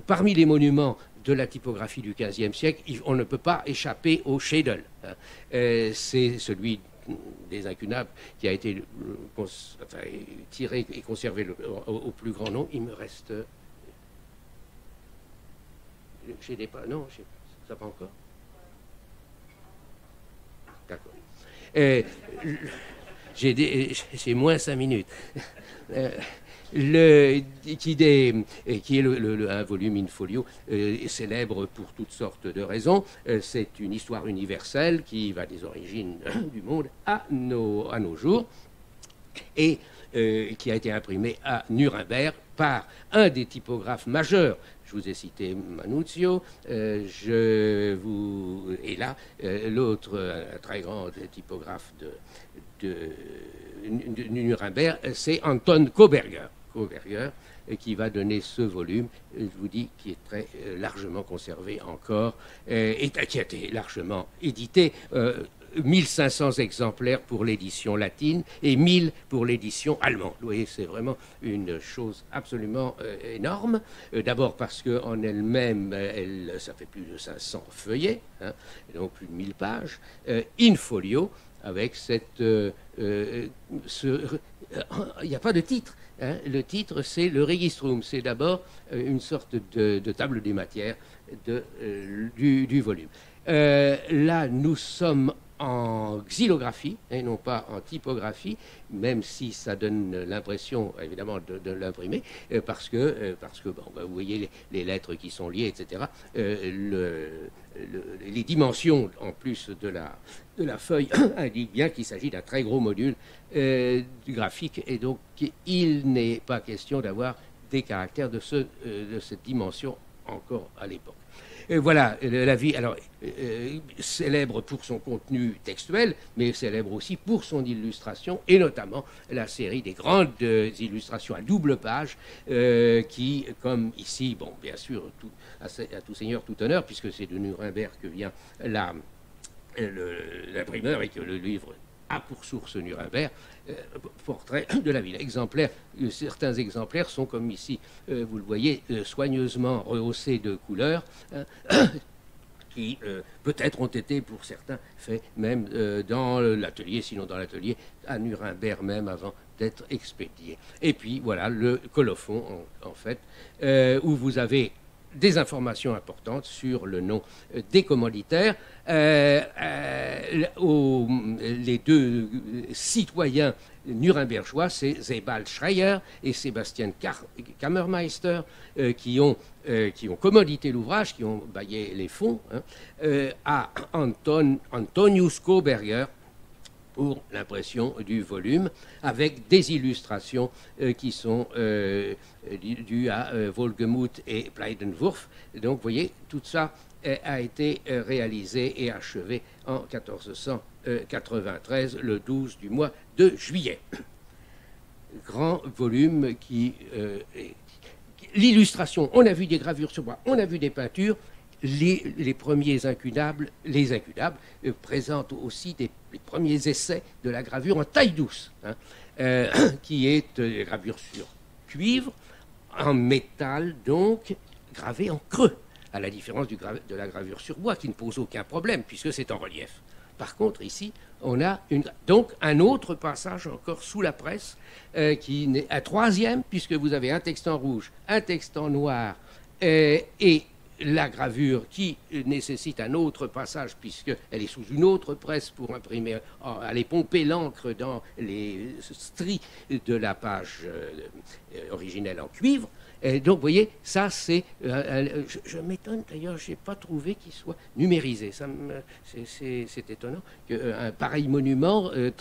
Parmi les monuments de la typographie du XVe siècle, on ne peut pas échapper au Schedel. Hein. C'est celui des incunables qui a été tiré et conservé au plus grand nombre. Il me reste... J'ai des pas... Non, ça pas encore. D'accord. J'ai moins 5 minutes. Qui est un volume in folio, célèbre pour toutes sortes de raisons. C'est une histoire universelle qui va des origines du monde à nos jours, et qui a été imprimé à Nuremberg par un des typographes majeurs. Je vous ai cité Manuzio, et là, l'autre très grand typographe de Nuremberg, c'est Anton Koberger, qui va donner ce volume, je vous dis, qui est très largement conservé encore, et qui a été largement édité. 1500 exemplaires pour l'édition latine et 1000 pour l'édition allemande. Vous voyez, c'est vraiment une chose absolument énorme. D'abord parce qu'en elle-même, ça fait plus de 500 feuillets, hein, donc plus de 1000 pages. In folio, avec il n'y a pas de titre. Hein. Le titre, c'est le Registrum. C'est d'abord une sorte de table des matières du volume. Là, nous sommes en xylographie et non pas en typographie, même si ça donne l'impression évidemment de l'imprimer, parce que bon, vous voyez les lettres qui sont liées, etc. Les dimensions en plus de la feuille indiquent bien qu'il s'agit d'un très gros module graphique, et donc il n'est pas question d'avoir des caractères de cette dimension encore à l'époque. Voilà, la vie, alors, célèbre pour son contenu textuel, mais célèbre aussi pour son illustration, et notamment la série des grandes illustrations à double page, qui, comme ici, bon, bien sûr, à tout seigneur, tout honneur, puisque c'est de Nuremberg que vient l'imprimeur, et que le livre a pour source Nuremberg, portrait de la ville. Certains exemplaires sont, comme ici, vous le voyez, soigneusement rehaussés de couleurs, hein, qui peut-être ont été pour certains faits même dans l'atelier, sinon dans l'atelier à Nuremberg même, avant d'être expédiés. Et puis voilà le colophon, en fait, où vous avez des informations importantes sur le nom des commanditaires. Les deux citoyens nurembergeois, c'est Sebald Schreier et Sébastien Kammermeister, qui ont commandité l'ouvrage, qui ont baillé les fonds, hein, à Antonius Koberger pour l'impression du volume, avec des illustrations qui sont dues à Wohlgemuth et Bleidenwurf. Donc, vous voyez, tout ça a été réalisé et achevé en 1493, le 12 du mois de juillet. grand volume l'illustration, on a vu des gravures sur bois, on a vu des peintures. Les premiers incunables, présentent aussi les premiers essais de la gravure en taille douce, hein, qui est gravure sur cuivre, en métal, donc gravé en creux, à la différence de la gravure sur bois, qui ne pose aucun problème, puisque c'est en relief. Par contre, ici, on a donc un autre passage encore sous la presse, qui est un troisième, puisque vous avez un texte en rouge, un texte en noir, et la gravure qui nécessite un autre passage, puisqu'elle est sous une autre presse pour imprimer, aller pomper l'encre dans les stries de la page originelle en cuivre. Et donc, vous voyez, ça, c'est... je m'étonne, d'ailleurs, je n'ai pas trouvé qu'il soit numérisé. C'est étonnant qu'un pareil monument, une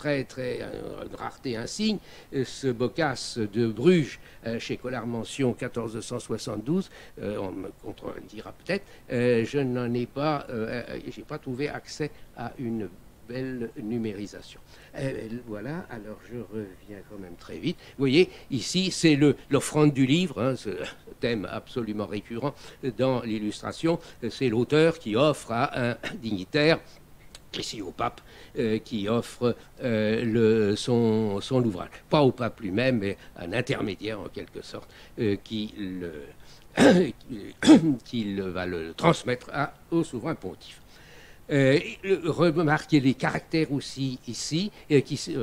rareté insigne, ce Boccace de Bruges, chez Collard Mention, 1472, on me contredira peut-être, je n'en ai pas... j'ai pas trouvé accès à une belle numérisation. Voilà, alors je reviens quand même très vite. Vous voyez, ici, c'est l'offrande du livre, hein, ce thème absolument récurrent dans l'illustration. C'est l'auteur qui offre à un dignitaire, ici au pape, qui offre son ouvrage. Pas au pape lui-même, mais un intermédiaire en quelque sorte, qui va le transmettre au souverain pontife. Remarquez les caractères aussi ici,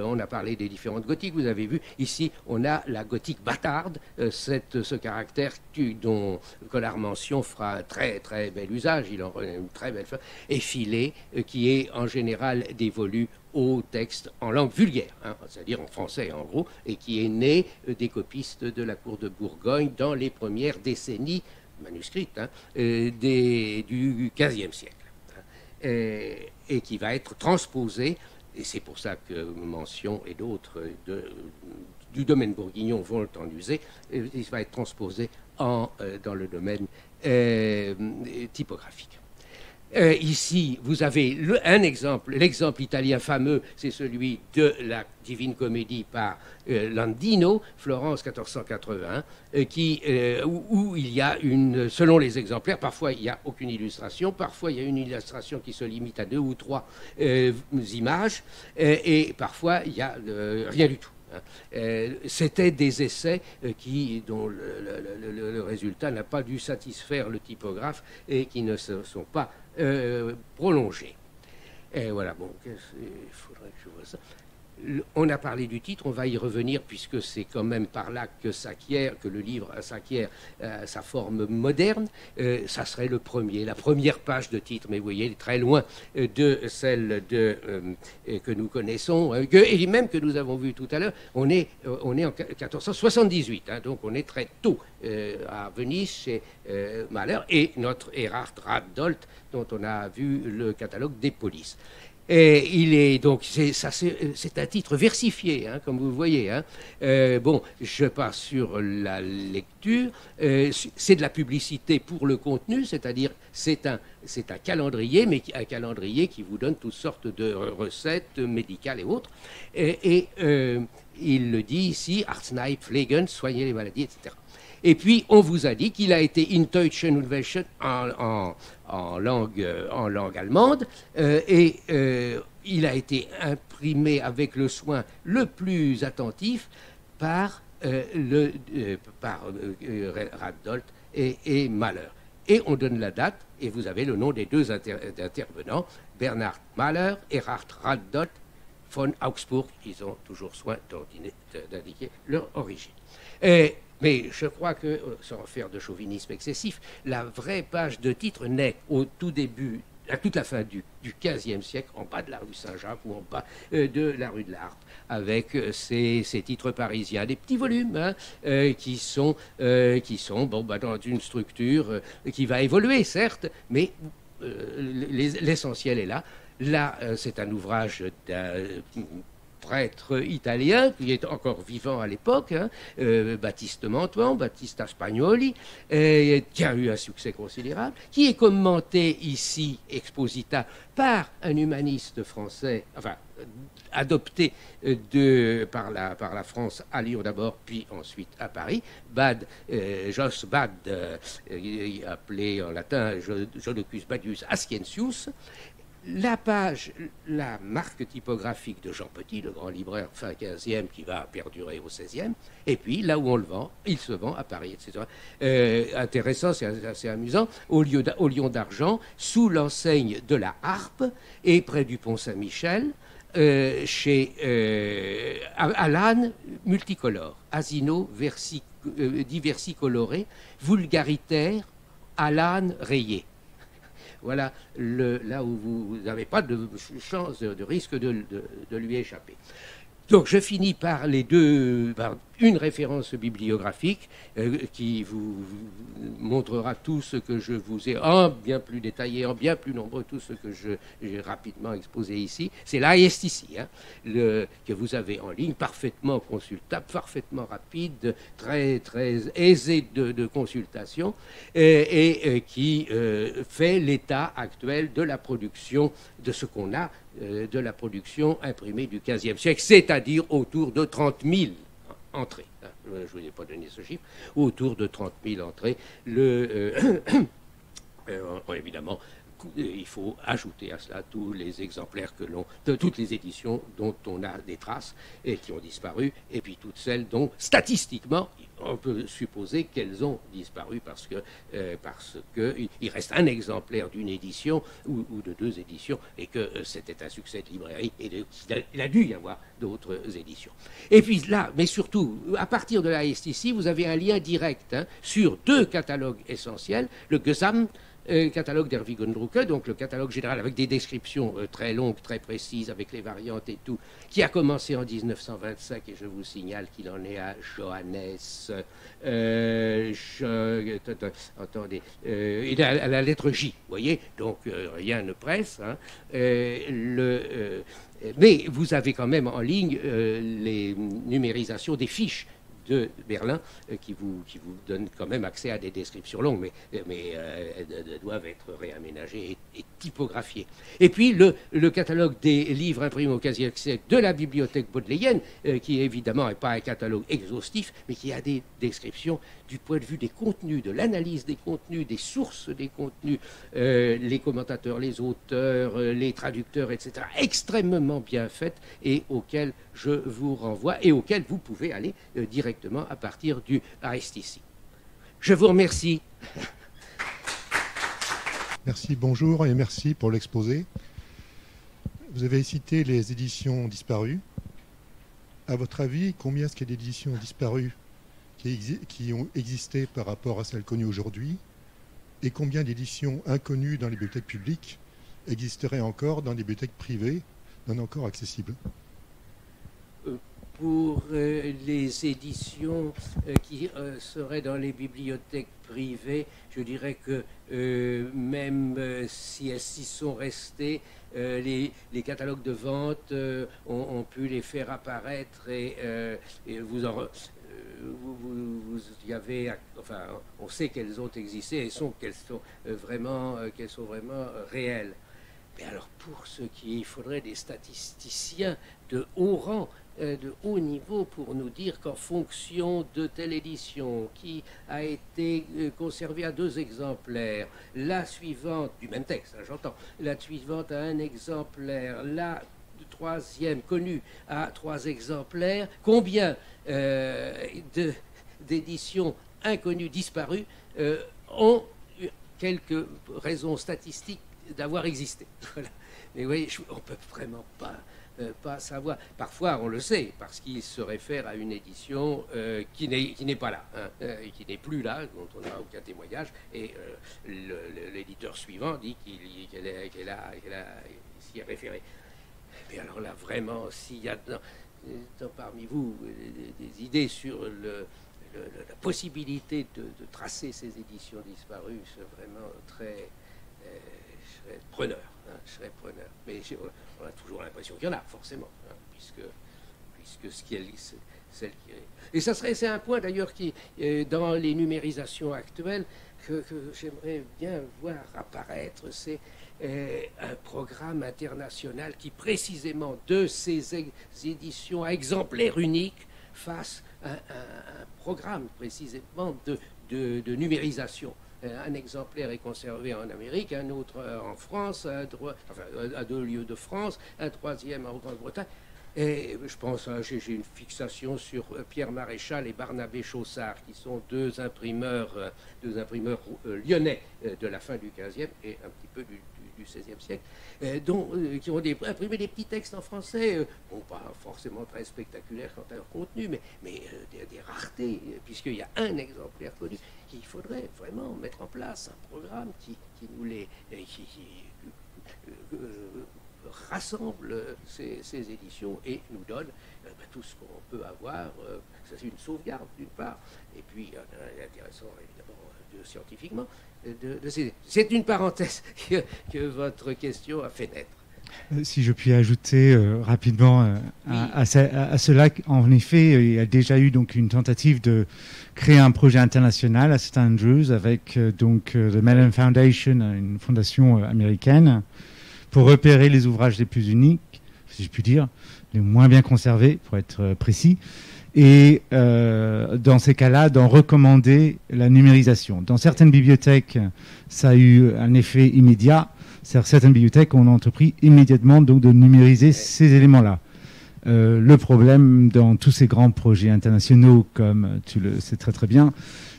on a parlé des différentes gothiques, vous avez vu, ici on a la gothique bâtarde, ce caractère dont Collard Mention fera un très très bel usage, il en une très belle forme, effilé, qui est en général dévolu au texte en langue vulgaire, hein, c'est-à-dire en français en gros, et qui est né des copistes de la cour de Bourgogne dans les premières décennies manuscrites, hein, du XVe siècle. Et qui va être transposé, et c'est pour ça que Mention et d'autres du domaine bourguignon vont en user, il va être transposé dans le domaine typographique. Ici, vous avez un exemple, l'exemple italien fameux, c'est celui de la Divine Comédie par Landino, Florence 1481, où il y a selon les exemplaires, parfois il n'y a aucune illustration, parfois il y a une illustration qui se limite à 2 ou 3 images, et parfois il n'y a rien du tout. C'était des essais dont le résultat n'a pas dû satisfaire le typographe et qui ne se sont pas prolongés. Et voilà, bon, il faudrait que je vois ça. On a parlé du titre, on va y revenir puisque c'est quand même par là que le livre s'acquiert sa forme moderne. Ça serait la première page de titre, mais vous voyez, elle est très loin de celle que nous connaissons, et même que nous avons vu tout à l'heure. On est en 1478, hein, donc on est très tôt à Venise chez Mahler et notre Erhard Ratdolt, dont on a vu le catalogue des polices. Et il est donc, c'est un titre versifié, hein, comme vous voyez. Hein. Bon, je passe sur la lecture. C'est de la publicité pour le contenu, c'est-à-dire c'est un calendrier, mais un calendrier qui vous donne toutes sortes de recettes médicales et autres. Et il le dit ici, Arznei pflegen, soigner les maladies, etc. Et puis, on vous a dit qu'il a été in Deutschen und Welschen en langue allemande, et il a été imprimé avec le soin le plus attentif par Ratdolt et Mahler. Et on donne la date, et vous avez le nom des deux intervenants, Bernhard Mahler et Erhard Ratdolt von Augsburg. Ils ont toujours soin d'indiquer leur origine. Mais je crois que, sans faire de chauvinisme excessif, la vraie page de titre naît au tout début, à toute la fin du XVe siècle, en bas de la rue Saint-Jacques ou en bas de la rue de la Harpe, avec ces titres parisiens, des petits volumes, hein, qui sont dans une structure qui va évoluer, certes, mais l'essentiel est là. Là, c'est un ouvrage d'un prêtre italien qui est encore vivant à l'époque, hein, Baptiste Mantuan, Battista Spagnoli, qui a eu un succès considérable, qui est commenté ici, Exposita, par un humaniste français, enfin, adopté par la France à Lyon d'abord, puis ensuite à Paris. Jos Bad, appelé en latin Jodocus Badius Ascientius. La marque typographique de Jean Petit, le grand libraire fin 15e qui va perdurer au 16e, et puis là où on le vend, il se vend à Paris, etc. Intéressant, c'est assez amusant, au Lion d'Argent, sous l'enseigne de la Harpe, et près du Pont Saint-Michel, chez Alane multicolore, Asino diversicoloré, vulgaritaire, Alane rayé. Voilà là où vous n'avez pas de chance, de risque de lui échapper. Donc je finis par une référence bibliographique qui vous montrera tout ce que je vous ai en bien plus détaillé, en bien plus nombreux, tout ce que j'ai rapidement exposé ici. C'est l'ISTC que vous avez en ligne, parfaitement consultable, parfaitement rapide, très, très aisé de consultation et qui fait l'état actuel de la production de ce qu'on a de la production imprimée du XVe siècle, c'est-à-dire autour de 30 000 entrées. Je ne vous ai pas donné ce chiffre. Autour de 30 000 entrées. Évidemment, il faut ajouter à cela tous les exemplaires toutes les éditions dont on a des traces et qui ont disparu, et puis toutes celles dont, statistiquement, on peut supposer qu'elles ont disparu parce que il reste un exemplaire d'une édition ou de deux éditions et que c'était un succès de librairie et il a dû y avoir d'autres éditions. Et puis là, mais surtout, à partir de la STC, vous avez un lien direct sur deux catalogues essentiels, le Gesamt, catalogue d'Erwin-Drucke, donc le catalogue général avec des descriptions très longues, très précises, avec les variantes et tout, qui a commencé en 1925, et je vous signale qu'il en est à Johannes, attendez, il est à la lettre J, vous voyez, donc rien ne presse, mais vous avez quand même en ligne les numérisations des fiches de Berlin qui vous donne quand même accès à des descriptions longues, mais elles doivent être réaménagées et typographiées. Et puis le catalogue des livres imprimés au XVe siècle de la bibliothèque bodléienne, qui évidemment n'est pas un catalogue exhaustif, mais qui a des descriptions du point de vue des contenus, de l'analyse des contenus, des sources des contenus, les commentateurs, les auteurs, les traducteurs, etc., extrêmement bien faites et auxquels je vous renvoie et auxquels vous pouvez aller directement à partir du ASTC. Je vous remercie. Merci, bonjour et merci pour l'exposé. Vous avez cité les éditions disparues. À votre avis, combien est-ce qu'il y a d'éditions disparues qui ont existé par rapport à celles connues aujourd'hui, et combien d'éditions inconnues dans les bibliothèques publiques existeraient encore dans les bibliothèques privées, non encore accessibles? Pour les éditions qui seraient dans les bibliothèques privées, je dirais que même si elles s'y sont restées, les catalogues de vente ont pu les faire apparaître et vous y avez, enfin, on sait qu'elles ont existé et qu'elles sont vraiment réelles. Mais alors pour ce qui est, il faudrait des statisticiens de haut rang, de haut niveau pour nous dire qu'en fonction de telle édition qui a été conservée à 2 exemplaires, la suivante, du même texte, j'entends, la suivante à 1 exemplaire, la troisième connue à 3 exemplaires, combien d'éditions inconnues disparues ont quelques raisons statistiques d'avoir existé. Voilà. Mais vous voyez, on ne peut vraiment pas savoir. Parfois, on le sait, parce qu'il se réfère à une édition qui n'est pas là, qui n'est plus là, dont on n'a aucun témoignage, et l'éditeur suivant dit qu'elle s'y est référée. Mais alors là, vraiment, s'il y a parmi vous des idées sur la possibilité de tracer ces éditions disparues, c'est vraiment très... je serais preneur. Mais on a toujours l'impression qu'il y en a, forcément, puisque puisque celle qui est... Et c'est un point d'ailleurs qui, dans les numérisations actuelles, que j'aimerais bien voir apparaître, c'est un programme international qui, précisément de ces éditions à exemplaires uniques, fasse un programme précisément de numérisation. Un exemplaire est conservé en Amérique, un autre en France, à 2 lieux de France, un troisième en Grande-Bretagne. Et je pense, j'ai une fixation sur Pierre Maréchal et Barnabé Chaussard, qui sont deux imprimeurs lyonnais de la fin du XVe et un petit peu du XVIe siècle, qui ont imprimé des petits textes en français, pas forcément très spectaculaires quant à leur contenu, mais des raretés, puisqu'il y a un exemplaire connu. Il faudrait vraiment mettre en place un programme qui nous les... rassemble ces éditions et nous donne tout ce qu'on peut avoir. Ça, c'est une sauvegarde d'une part, et puis intéressant évidemment scientifiquement. C'est une parenthèse que votre question a fait naître. Si je puis ajouter rapidement à cela, en effet, il y a déjà eu donc une tentative de créer un projet international à St Andrews avec donc the Mellon Foundation, une fondation américaine, pour repérer les ouvrages les plus uniques, si je puis dire, les moins bien conservés, pour être précis, et dans ces cas-là, d'en recommander la numérisation. Dans certaines bibliothèques, ça a eu un effet immédiat. Certaines bibliothèques ont entrepris immédiatement donc, de numériser ces éléments-là. Le problème dans tous ces grands projets internationaux, comme tu le sais très très bien,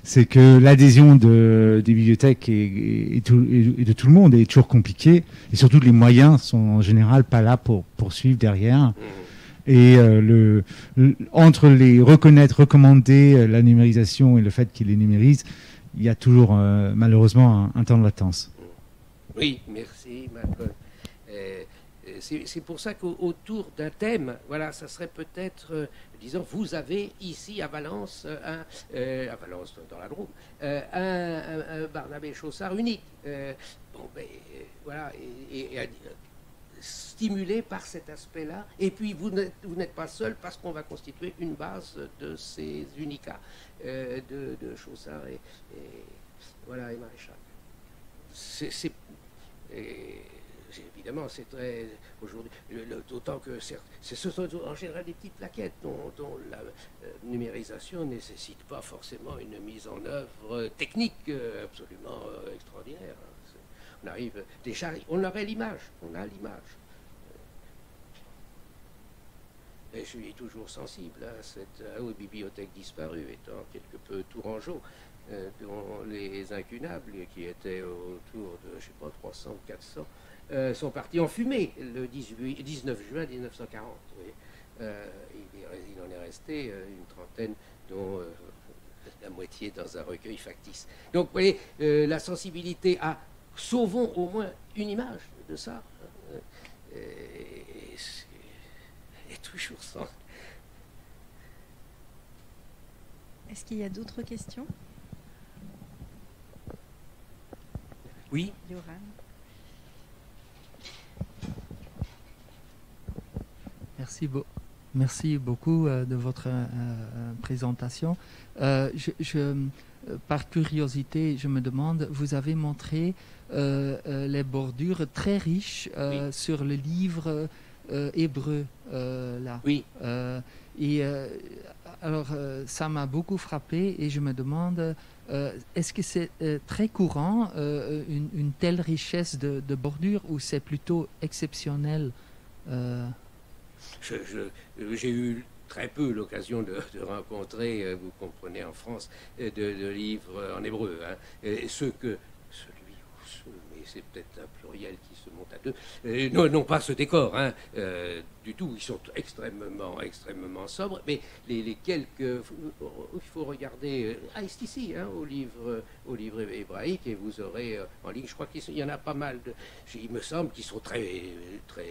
c'est que l'adhésion des bibliothèques et de tout le monde est toujours compliquée, et surtout les moyens sont en général pas là pour poursuivre derrière. Et entre les recommander la numérisation et le fait qu'ils les numérisent, il y a toujours malheureusement un temps de latence. Oui, merci Malcolm. C'est pour ça qu'autour d'un thème, voilà, ça serait peut-être, disons, vous avez ici à Valence, à Valence dans la Drôme, un Barnabé Chaussard unique. Voilà, et stimulé par cet aspect-là. Et puis vous n'êtes pas seul parce qu'on va constituer une base de ces unicats de Chaussard et Maréchal. Évidemment, c'est très aujourd'hui, d'autant que ce sont en général des petites plaquettes dont la numérisation ne nécessite pas forcément une mise en œuvre technique absolument extraordinaire. On arrive déjà, on aurait l'image, on a l'image. Et je suis toujours sensible aux bibliothèques disparues, étant quelque peu tourangeau, dont les incunables, qui étaient autour de, je sais pas, 300 ou 400, sont partis en fumée le 19 juin 1940. Oui. Il en est resté une trentaine, dont la moitié dans un recueil factice. Donc, vous voyez, la sensibilité à sauvons au moins une image de ça est toujours sans. Est-ce qu'il y a d'autres questions? Oui. Yoran. Merci beaucoup de votre présentation. Par curiosité, je me demande, vous avez montré les bordures très riches oui. sur le livre hébreu là. Oui. Alors, ça m'a beaucoup frappé et je me demande, est-ce que c'est très courant, une telle richesse de bordure, ou c'est plutôt exceptionnel? J'ai eu très peu l'occasion de rencontrer, vous comprenez, en France, de livres en hébreu. Hein, et mais c'est peut-être un pluriel qui se monte à deux. Non, pas ce décor, hein, du tout. Ils sont extrêmement sobres. Mais les quelques, il faut regarder. C'est ici, hein, au livre hébraïque, et vous aurez en ligne. Je crois qu'il y en a pas mal. Il me semble qu'ils sont très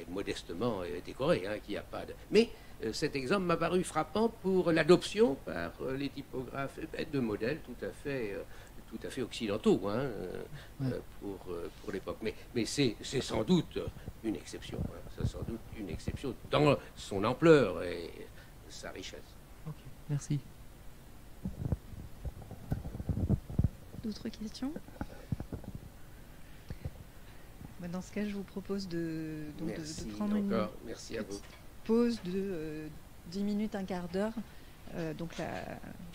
modestement décorés. Hein, qu'il n'y a pas de. Mais cet exemple m'a paru frappant pour l'adoption par les typographes de modèles tout à fait occidentaux, hein, pour l'époque. Mais c'est sans doute une exception. Hein. C'est sans doute une exception dans son ampleur. Et sa richesse. Ok, merci. D'autres questions? Dans ce cas, je vous propose de prendre une Merci à vous. pause de 10 minutes, un quart d'heure. Donc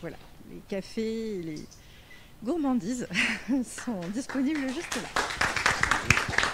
voilà, les cafés et les gourmandises sont disponibles juste là.